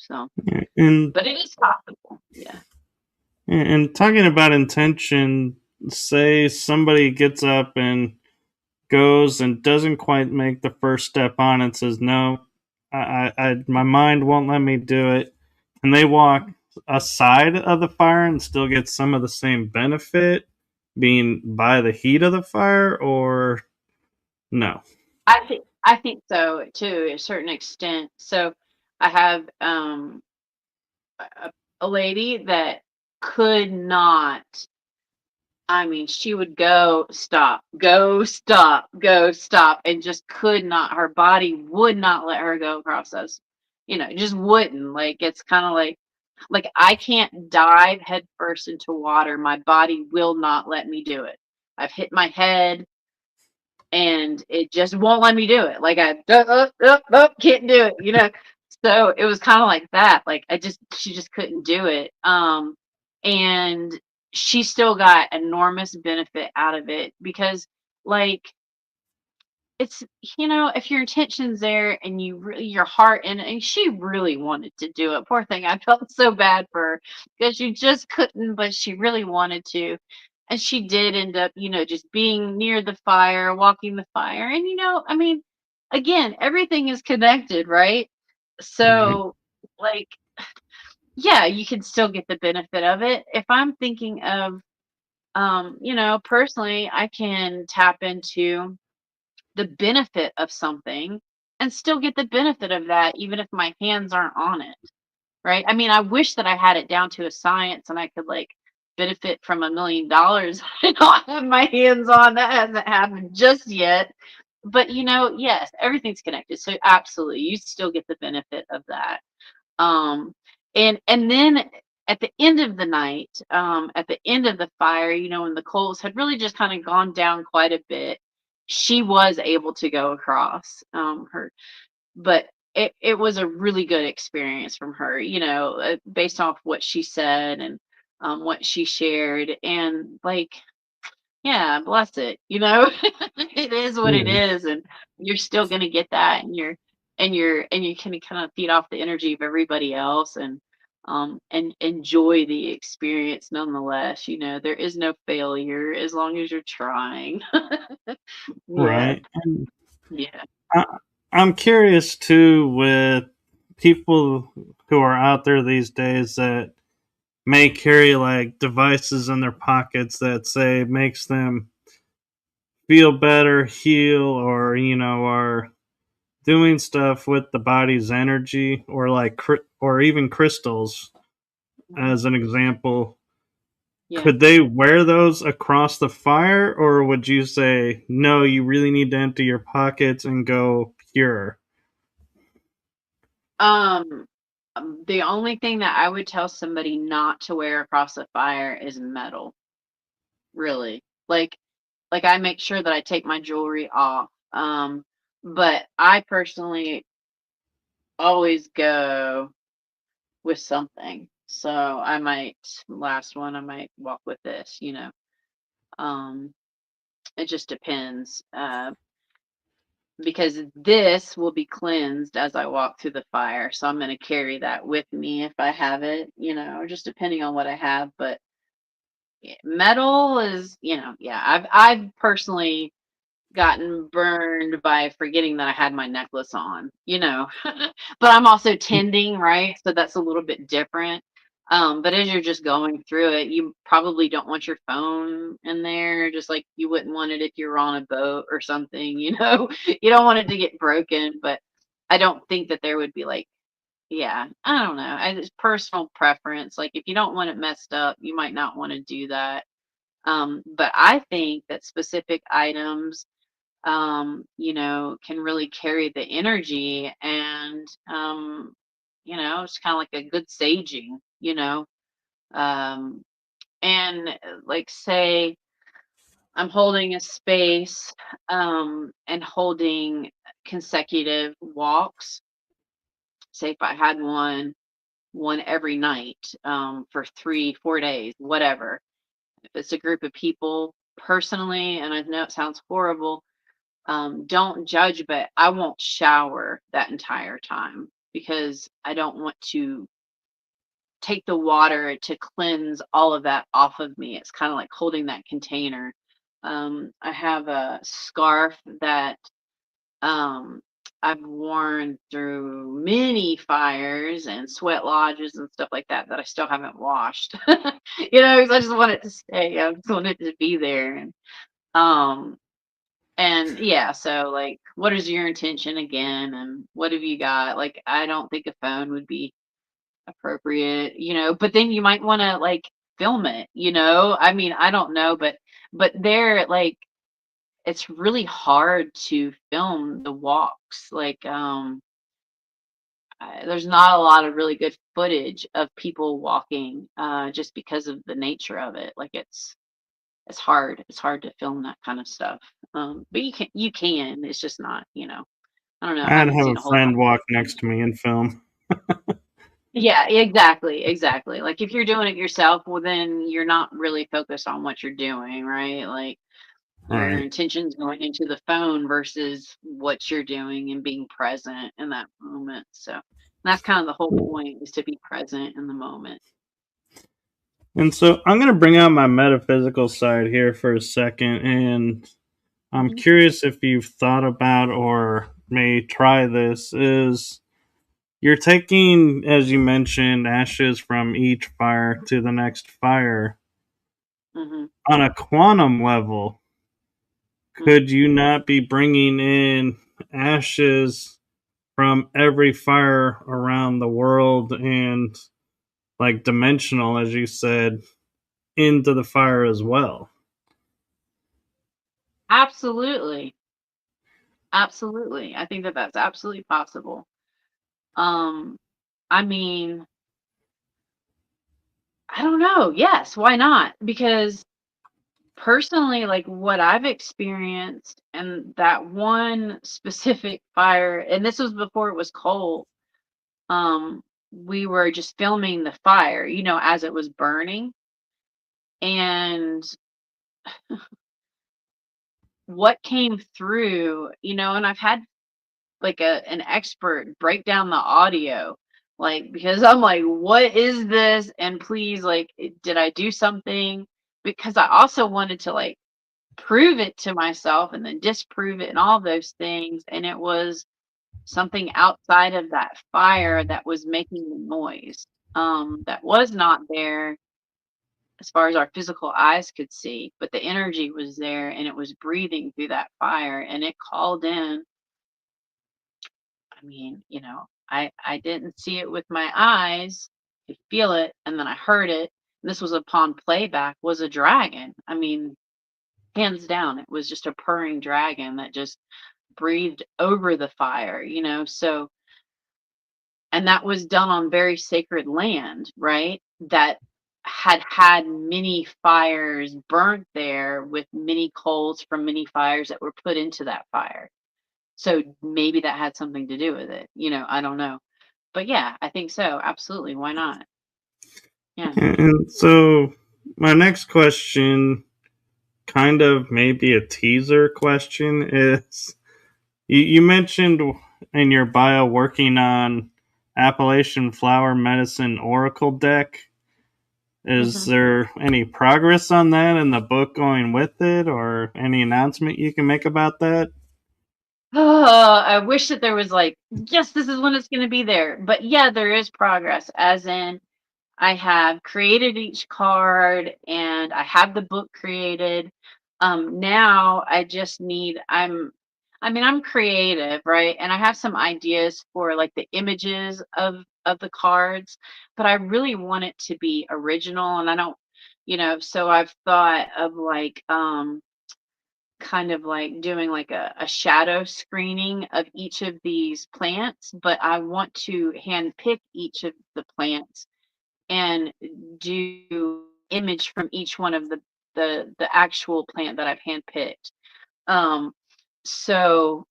So, And but it is possible. Yeah. and talking about intention, say somebody gets up and goes and doesn't quite make the first step on and says, "No, my mind won't let me do it," and they walk aside of the fire and still get some of the same benefit being by the heat of the fire, or no? I think so to a certain extent. So I have a, a lady that could not. I mean, she would go stop, go stop, go stop, and just could not. Her body would not let her go across those. Just wouldn't. Like it's kind of like I can't dive headfirst into water. My body will not let me do it. I've hit my head and it just won't let me do it. Like can't do it. So it was kind of like that. Like she just couldn't do it. And she still got enormous benefit out of it because, like, it's if your intention's there and you really your heart and she really wanted to do it. Poor thing, I felt so bad for her because she just couldn't, but she really wanted to, and she did end up just being near the fire, walking the fire. And I mean, again, everything is connected, right? Right. So, like, yeah, you can still get the benefit of it. If I'm thinking of personally, I can tap into the benefit of something and still get the benefit of that even if my hands aren't on it, right? I mean, I wish that I had it down to a science and I could like benefit from $1 million I don't have my hands on. That hasn't happened just yet. But yes, everything's connected. So absolutely, you still get the benefit of that. um and then at the end of the night, at the end of the fire, when the coals had really just kind of gone down quite a bit, she was able to go across her. But it was a really good experience from her, based off what she said and what she shared. And like, yeah, bless it. It is what it Yeah. is, and you're still gonna get that, and you can kind of feed off the energy of everybody else, and enjoy the experience nonetheless. There is no failure as long as you're trying. Yeah, Right. And yeah. I, I'm curious too with people who are out there these days that may carry like devices in their pockets that say makes them feel better, heal, or are doing stuff with the body's energy, or like or even crystals Mhm. as an example. Yeah. Could they wear those across the fire, or would you say no, you really need to empty your pockets and go pure? Um, the only thing that I would tell somebody not to wear across the fire is metal, really. Like I make sure that I take my jewelry off. But I personally always go with something. So I might last one, I might walk with this. Um, it just depends. Because this will be cleansed as I walk through the fire. So I'm going to carry that with me if I have it, just depending on what I have. But yeah, metal is, yeah, I've personally gotten burned by forgetting that I had my necklace on. But I'm also tending, right? So that's a little bit different. But as you're just going through it, you probably don't want your phone in there, just like you wouldn't want it if you were on a boat or something. You don't want it to get broken, but I don't think that there would be like, yeah, I don't know. It's personal preference. Like if you don't want it messed up, you might not want to do that. But I think that specific items can really carry the energy, and it's kind of like a good saging. Um, and like say I'm holding a space, and holding consecutive walks. Say if I had one every night, for 3, 4 days, whatever. If it's a group of people, personally, and I know it sounds horrible, don't judge, but I won't shower that entire time. because I don't want to take the water to cleanse all of that off of me. It's kind of like holding that container. I have a scarf that um, I've worn through many fires and sweat lodges and stuff like that that I still haven't washed. 'Cause I just want it to stay. I just want it to be there. Um, and yeah, so like, what is your intention again? And what have you got? Like, I don't think a phone would be appropriate, but then you might want to like film it. I mean, I don't know, but there, like, it's really hard to film the walks. Like, there's not a lot of really good footage of people walking, just because of the nature of it. Like, it's hard. It's hard to film that kind of stuff. But you can. It's just not. I don't know. I I'd haven't have seen a a whole lot friend of walk people. next to me and film. Yeah, exactly, exactly. Like, if you're doing it yourself, well, then you're not really focused on what you're doing, right? Like, your Right. intention's going into the phone versus what you're doing and being present in that moment. So that's kind of the whole point, is to be present in the moment. And so I'm going to bring out my metaphysical side here for a second. And I'm Mhm, curious if you've thought about or may try this. Is you're taking, as you mentioned, ashes from each fire to the next fire. mhm, On a quantum level, mhm. could you not be bringing in ashes from every fire around the world and, like, dimensional, as you said, into the fire as well? Absolutely. Absolutely. I think that that's absolutely possible. Um, I mean, I don't know. Yes, why not? Because personally, like, what I've experienced and that one specific fire, and this was before it was cold, we were just filming the fire, as it was burning. And what came through, and I've had like an expert break down the audio, like, because I'm like, what is this? And please, like, did I do something? Because I also wanted to like prove it to myself and then disprove it and all those things. And it was something outside of that fire that was making the noise, that was not there as far as our physical eyes could see, but the energy was there and it was breathing through that fire and it called in. I mean, I didn't see it with my eyes, I could feel it, and then I heard it. And this was upon playback, was a dragon. I mean, hands down, it was just a purring dragon that just breathed over the fire. So, and that was done on very sacred land, right? That had many fires burnt there, with many coals from many fires that were put into that fire. So maybe that had something to do with it. I don't know. But yeah, I think so. Absolutely. Why not? Yeah. And so, my next question, kind of maybe a teaser question, is you mentioned in your bio working on Appalachian Flower Medicine Oracle deck. Is hmm there any progress on that and the book going with it, or any announcement you can make about that? Oh, I wish that there was like, yes, this is when it's going to be there. But yeah, there is progress, as in I have created each card and I have the book created. Now I just need, I'm creative, right? And I have some ideas for like the images of the cards, but I really want it to be original, and I don't, so I've thought of like, kind of like doing like a shadow screening of each of these plants, but I want to hand pick each of the plants and do image from each one of the actual plant that I've handpicked. Um, so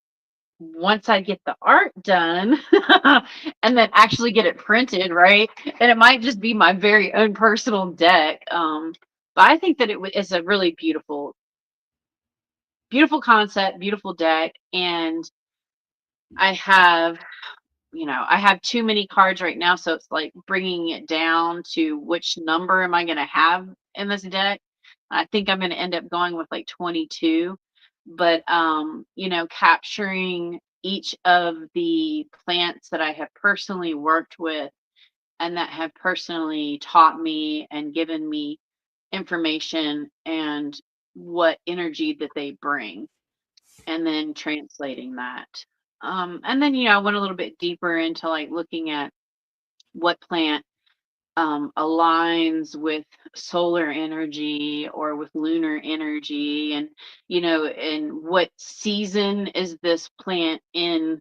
once I get the art done and then actually get it printed, right? And it might just be my very own personal deck. But I think that it's a really beautiful, beautiful concept, beautiful deck, and I have I have too many cards right now, so it's like bringing it down to which number am I going to have in this deck. I think I'm going to end up going with like 22, but capturing each of the plants that I have personally worked with and that have personally taught me and given me information and what energy that they bring, and then translating that. And then, I went a little bit deeper into like looking at what plant aligns with solar energy or with lunar energy, and what season is this plant in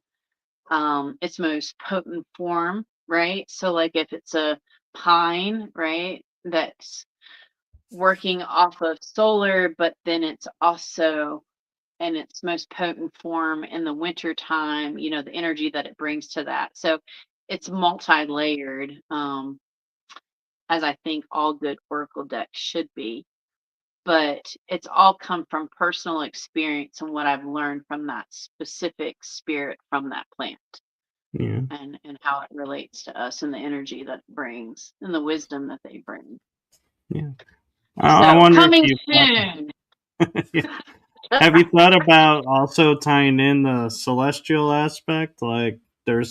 its most potent form, right? So, like if it's a pine, right, that's working off of solar, but then it's also in its most potent form in the winter time, the energy that it brings to that. So it's multi-layered, as I think all good oracle decks should be. But it's all come from personal experience and what I've learned from that specific spirit from that plant, Yeah. and how it relates to us and the energy that it brings and the wisdom that they bring. Yeah. I So wonder if coming you soon. have you thought about also tying in the celestial aspect? Like, Yeah.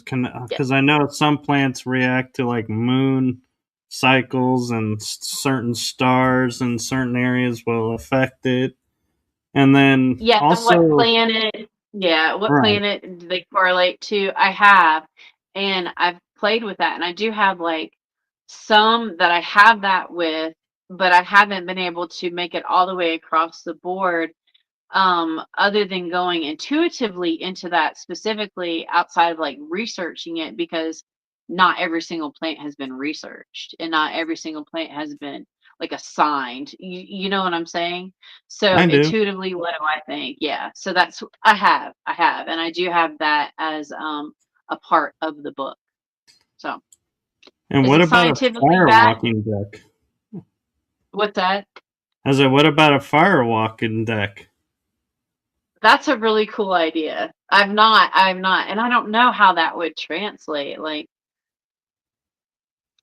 because I know some plants react to like moon cycles, and certain stars in certain areas will affect it. And then Yeah, also, what right, planet do they correlate to? I have, and I've played with that, and I do have like some that I have that with, but I haven't been able to make it all the way across the board, other than going intuitively into that specifically outside of like researching it, because not every single plant has been researched and not every single plant has been like assigned. You know what I'm saying? So I do. intuitively, what do I think? Yeah. So that's I have, and I do have that as a part of the book. So And is what it about a scientifically fire backed? walking deck? What's that? I said, what about a fire walking deck? That's a really cool idea. I've not, and I don't know how that would translate. Like,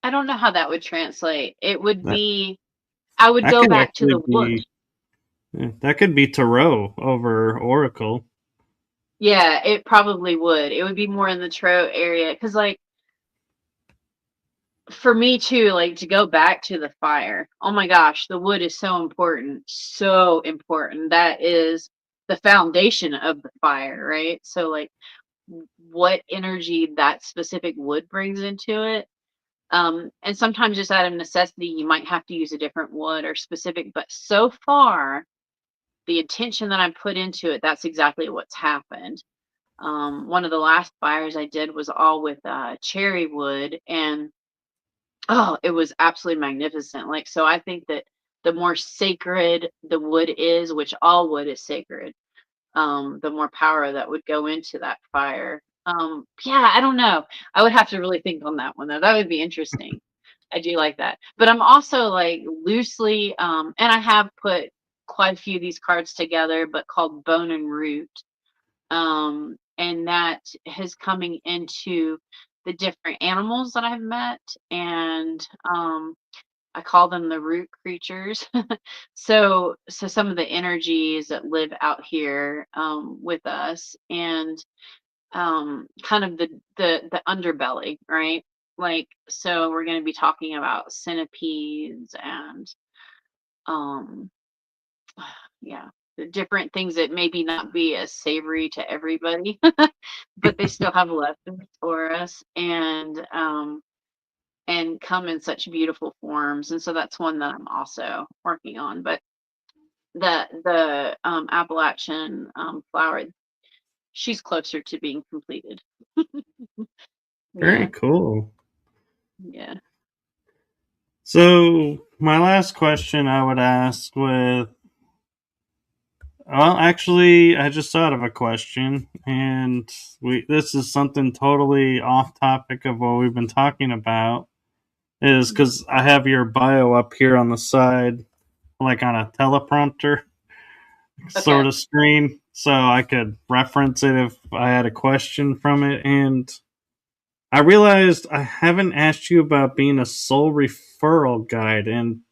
I don't know how that would translate. It would That be, I would that go could back to actually the wood. be that could be tarot over oracle. Yeah, it probably would. It would be more in the Tro area. Because, like, for me too, like to go back to the fire. Oh my gosh, the wood is so important. So important. That is the foundation of the fire, right? So, like, what energy that specific wood brings into it. And sometimes just out of necessity, you might have to use a different wood or specific, but so far, the intention that I put into it, that's exactly what's happened. One of the last fires I did was all with cherry wood, and oh, it was absolutely magnificent. Like, so I think that the more sacred the wood is, which all wood is sacred, the more power that would go into that fire. Yeah, I don't know. I would have to really think on that one though. That would be interesting. I do like that. But I'm also like loosely, and I have put quite a few of these cards together, but called Bone and Root. And that is coming into the different animals that I've met, and I call them the root creatures. So some of the energies that live out here with us, and kind of the underbelly, right? Like, so we're going to be talking about centipedes and um yeah, the different things that maybe not be as savory to everybody, but they still have lessons for us, and come in such beautiful forms. And so that's one that I'm also working on. But the Appalachian flower, she's closer to being completed. Very Yeah, cool. yeah. So my last question I would ask with well, actually, I just thought of a question, and we this is something totally off topic of what we've been talking about. Is Mhm. because I have your bio up here on the side, like on a teleprompter sort Okay. of screen, so I could reference it if I had a question from it. And I realized I haven't asked you about being a soul referral guide, and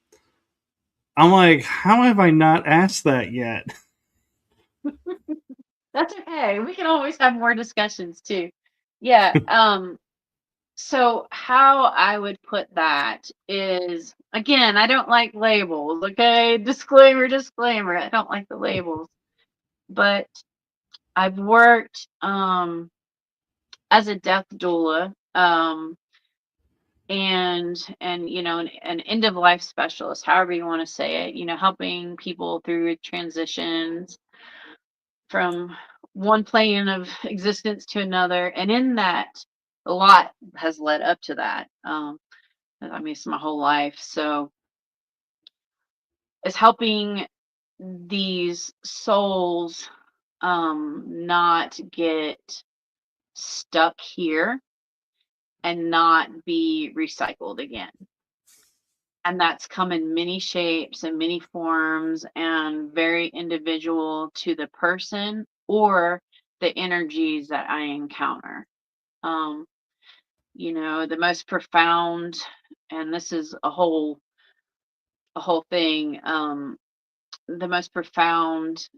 I'm like, how have I not asked that yet? That's okay. We can always have more discussions too. Yeah. So how I would put that is, again, I don't like labels. Okay. Disclaimer, disclaimer. I don't like the labels. But I've worked as a death doula, and an end of life specialist, however you want to say it, helping people through transitions from one plane of existence to another. And in that, a lot has led up to that. I mean, it's my whole life. So it's helping these souls not get stuck here and not be recycled again. And that's come in many shapes and many forms and very individual to the person or the energies that I encounter. Um, the most profound, and this is a whole thing, the most profound,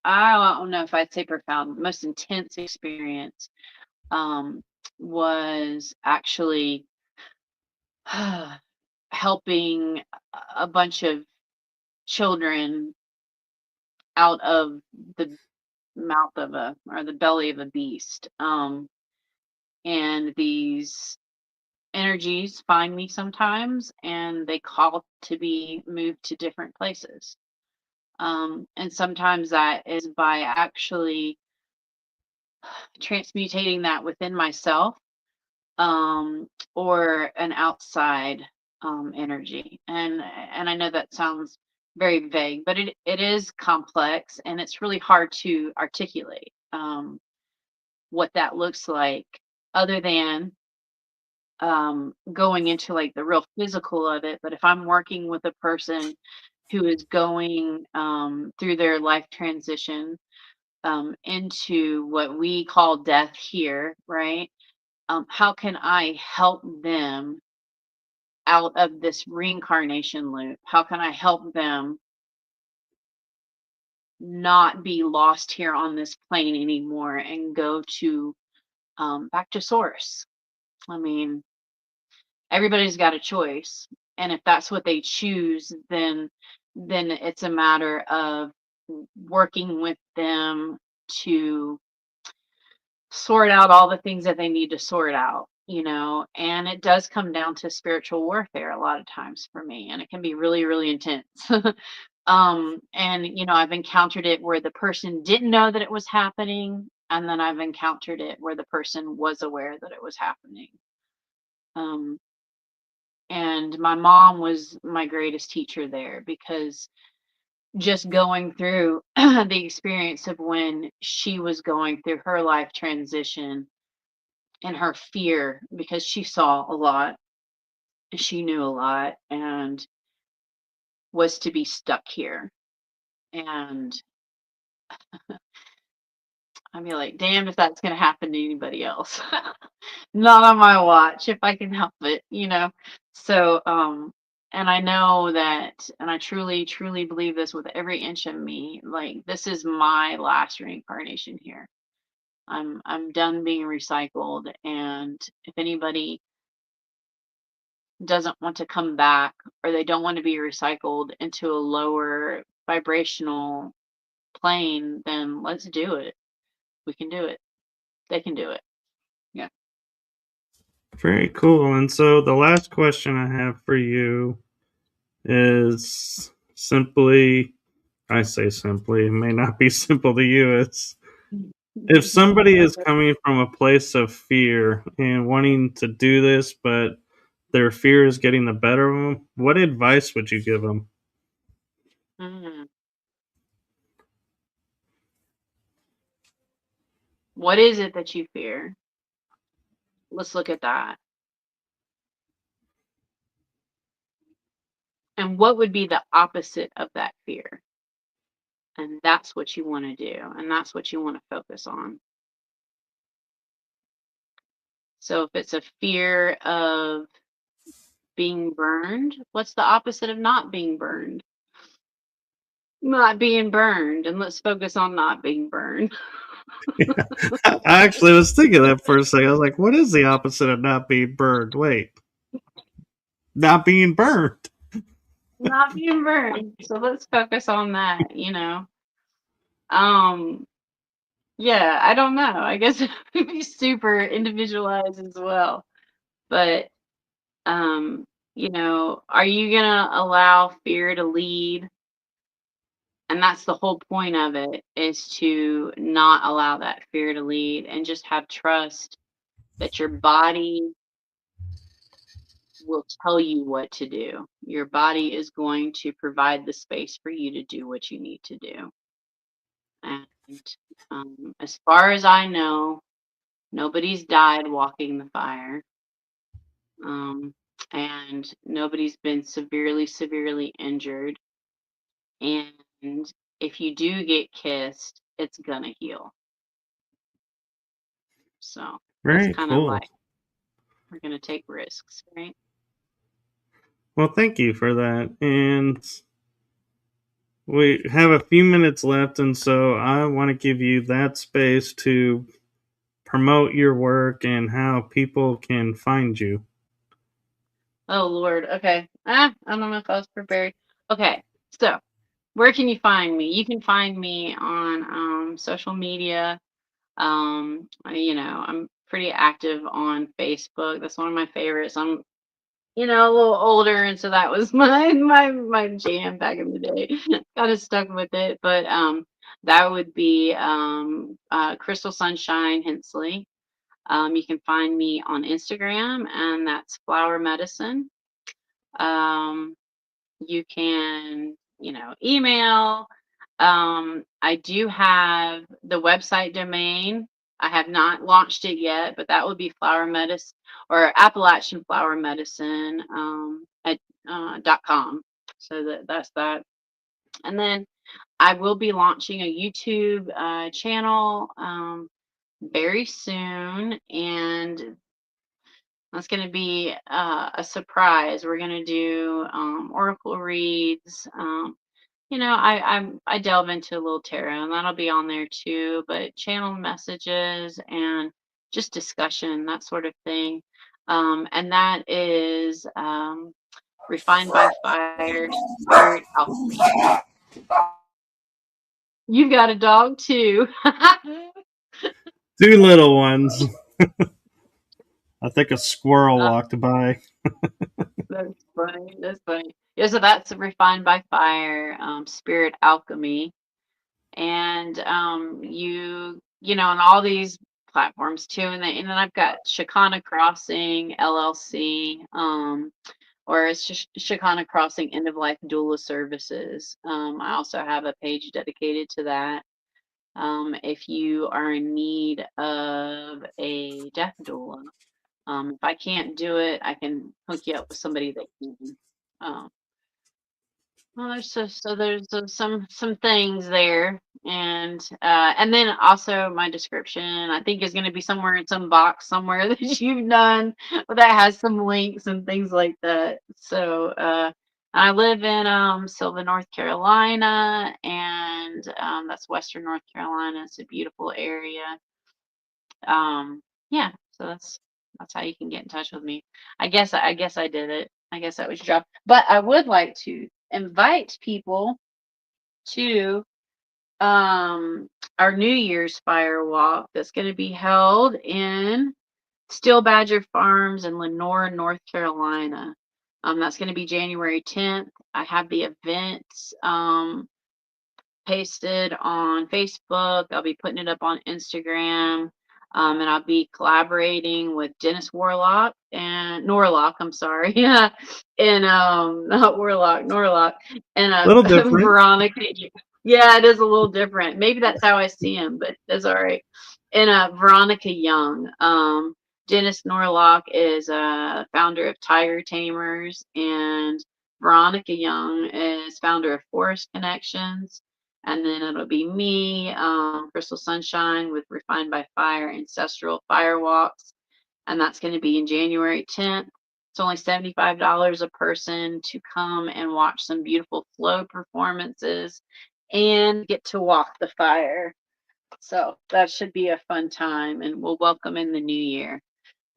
I don't know if I'd say profound, most intense experience um, was actually helping a bunch of children out of the mouth of or the belly of a beast. And these energies find me sometimes and they call to be moved to different places. And sometimes that is by actually transmutating that within myself, or an outside energy. And I know that sounds very vague, but it is complex and it's really hard to articulate what that looks like, other than going into like the real physical of it. But if I'm working with a person who is going through their life transition into what we call death here, right? How can I help them out of this reincarnation loop? How can I help them not be lost here on this plane anymore and go to back to source? I mean, everybody's got a choice, and if that's what they choose, then it's a matter of working with them to sort out all the things that they need to sort out, and it does come down to spiritual warfare a lot of times for me, and it can be really, really intense. And I've encountered it where the person didn't know that it was happening, and then I've encountered it where the person was aware that it was happening. um, and my mom was my greatest teacher there, because just going through the experience of when she was going through her life transition and her fear, because she saw a lot, she knew a lot, and was to be stuck here. And I'd be like, damned if that's going to happen to anybody else. Not on my watch, if I can help it. So, and I know that, and I truly, truly believe this with every inch of me. Like, this is my last reincarnation here. I'm done being recycled, and if anybody doesn't want to come back, or they don't want to be recycled into a lower vibrational plane, then let's do it. We can do it. They can do it. Yeah. Very cool. And so the last question I have for you is simply, I say simply, it may not be simple to you. It's, if somebody is coming from a place of fear and wanting to do this, but their fear is getting the better of them, what advice would you give them? Mhm. What is it that you fear? Let's look at that. And what would be the opposite of that fear? And that's what you want to do. And that's what you want to focus on. So if it's a fear of being burned, what's the opposite of not being burned? Not being burned. And let's focus on not being burned. Yeah. I actually was thinking that for a second. I was like, what is the opposite of not being burned? Wait, not being burned. Not being burned. So let's focus on that, Um, yeah, I don't know. I guess it would be super individualized as well. But um, are you gonna allow fear to lead? And that's the whole point of it, is to not allow that fear to lead and just have trust that your body will tell you what to do. Your body is going to provide the space for you to do what you need to do. And as far as I know, nobody's died walking the fire. Um, and nobody's been severely injured. And if you do get kissed, it's gonna heal. So that's Very kind of cool. like, we're gonna take risks, right? Well, thank you for that. And we have a few minutes left, and so I want to give you that space to promote your work and how people can find you. Oh Lord. Okay. I don't know if I was prepared. Okay. So where can you find me? You can find me on social media. I'm pretty active on Facebook. That's one of my favorites. I'm a little older, and so that was my jam back in the day. Kind of stuck with it, but that would be Crystal Sunshine Hensley. You can find me on Instagram, and that's Flower Medicine. Um, you can, email. I do have the website domain. I have not launched it yet, but that would be Flower Medicine, or Appalachian Flower Medicine at .com. So that's that. And then I will be launching a YouTube channel very soon, and that's going to be a surprise. We're going to do oracle reads. I delve into a little tarot, and that'll be on there too. But channel messages and just discussion, that sort of thing. And that is refined by fire, spirit alchemy. You've got a dog too. Two little ones. I think a squirrel Uh, walked by. that's funny. That's funny. Yeah, so that's refined by fire, spirit alchemy. And on all these platforms too. And then I've got Shakana Crossing LLC, or it's just Shakana Crossing End of Life Doula Services. I also have a page dedicated to that. If you are in need of a death doula, if I can't do it, I can hook you up with somebody that can. Um, well, there's some things there, and then also my description, I think, is going to be somewhere in some box somewhere that you've done that has some links and things like that. So I live in Sylva, North Carolina, and that's Western North Carolina. It's a beautiful area. Yeah, so that's how you can get in touch with me. I guess I did it. I guess that was your job. But I would like to invite people to our New Year's fire walk that's going to be held in Steel Badger Farms in Lenore, North Carolina. That's going to be January 10th. I have the events pasted on Facebook. I'll be putting it up on Instagram. And I'll be collaborating with Dennis Warlock and Norlock, I'm sorry. Yeah. And not Warlock, Norlock. And Little different. Veronica. Yeah, it is a little different. Maybe that's how I see him, but that's all right. And Veronica Young. Dennis Norlock is a founder of Tiger Tamers, and Veronica Young is founder of Forest Connections. And then it'll be me, Crystal Sunshine with Refined by Fire, Ancestral, Firewalks. and that's going to be in January 10th. It's only $75 a person to come and watch some beautiful flow performances and get to walk the fire. So that should be a fun time, and we'll welcome in the new year.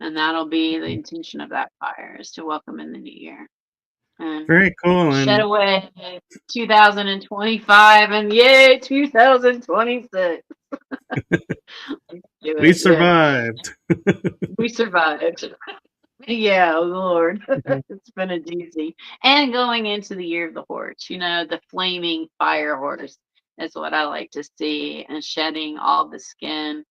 And that'll be the intention of that fire, is to welcome in the new year and Very cool. shed And away 2025 and yay 2026. Do we it, yeah. survived. We survived. Yeah, oh Lord. It's been a doozy. And going into the year of the horse, the flaming fire horse is what I like to see, and shedding all the skin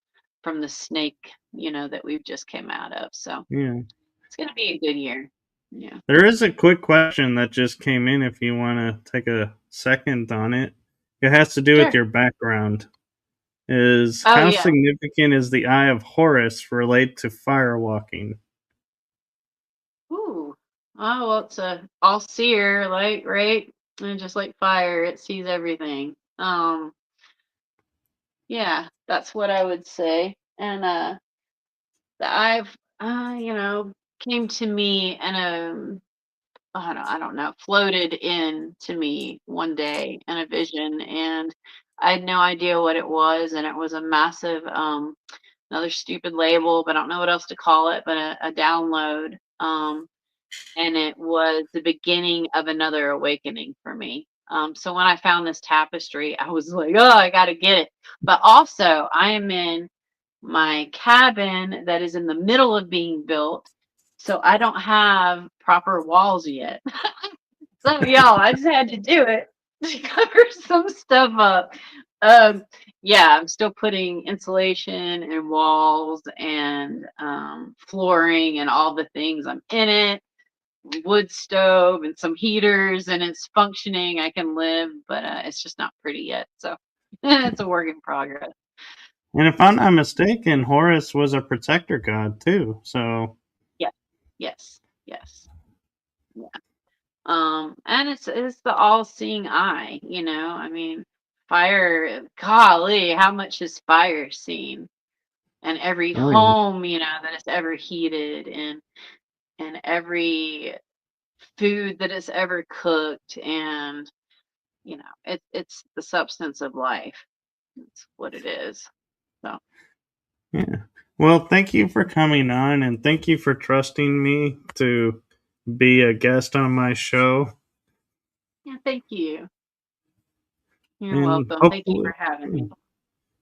from the snake, that we've just came out of. So Yeah. it's going to be a good year. Yeah. There is a quick question that just came in if you want to take a second on it. It has to do with Sure. your background. Is Oh, how yeah. significant is the Eye of Horus relate to firewalking? Ooh. Oh, well, it's a all seer, like, right? And just like fire, it sees everything. Yeah, that's what I would say. And the I've came to me and I don't know, floated in to me one day in a vision, and I had no idea what it was, and it was a massive another stupid label, but I don't know what else to call it, but a download. And it was the beginning of another awakening for me. So when I found this tapestry, I was like, oh, I got to get it. But also, I am in my cabin that is in the middle of being built. So I don't have proper walls yet. So, y'all, I just had to do it to cover some stuff up. Yeah, I'm still putting insulation and walls and flooring and all the things. I'm in it, wood stove and some heaters, and it's functioning. I can live, but it's just not pretty yet. So it's a work in progress. And if I'm not mistaken, Horus was a protector god too. So Yeah. Yes. Yes. Yeah. And it's the all-seeing eye. I mean, fire. Golly, how much has fire seen? And every oh yeah, home, that is ever heated, and every food that is ever cooked, and it's the substance of life. That's what it is. So yeah. Well, thank you for coming on, and thank you for trusting me to be a guest on my show. yeah, thank you. You're And welcome. Thank you for having me.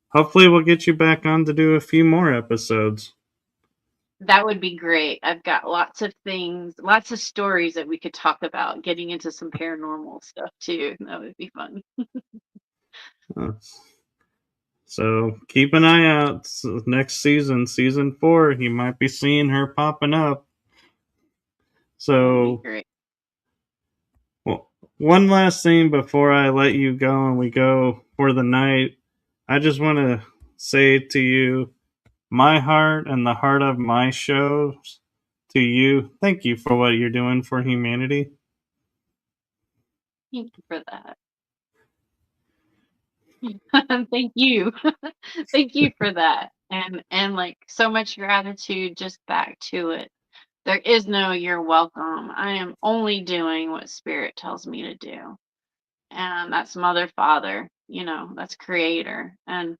hopefully we'll get you back on to do a few more episodes. That would be great. I've got lots of things, lots of stories that we could talk about, getting into some paranormal stuff too. That would be fun. Uh, So keep an eye out. Next season, season 4, you might be seeing her popping up. That'd be So, great. well, one last thing before I let you go and we go for the night. I just want to say to you, my heart and the heart of my shows, to you, thank you for what you're doing for humanity. Thank you for that. Thank you. Thank you for that. And like so much gratitude just back to it. There is no you're welcome. I am only doing what spirit tells me to do. And that's mother, father, that's creator. And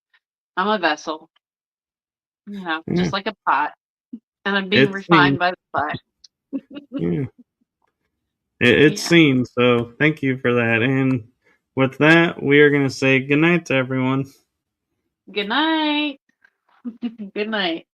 I'm a vessel, Yeah, just like a pot. And I'm being it's seen. refined by the pot. Yeah, it's Yeah. seen. So thank you for that. And with that, we are going to say goodnight to everyone. Good night. Good night.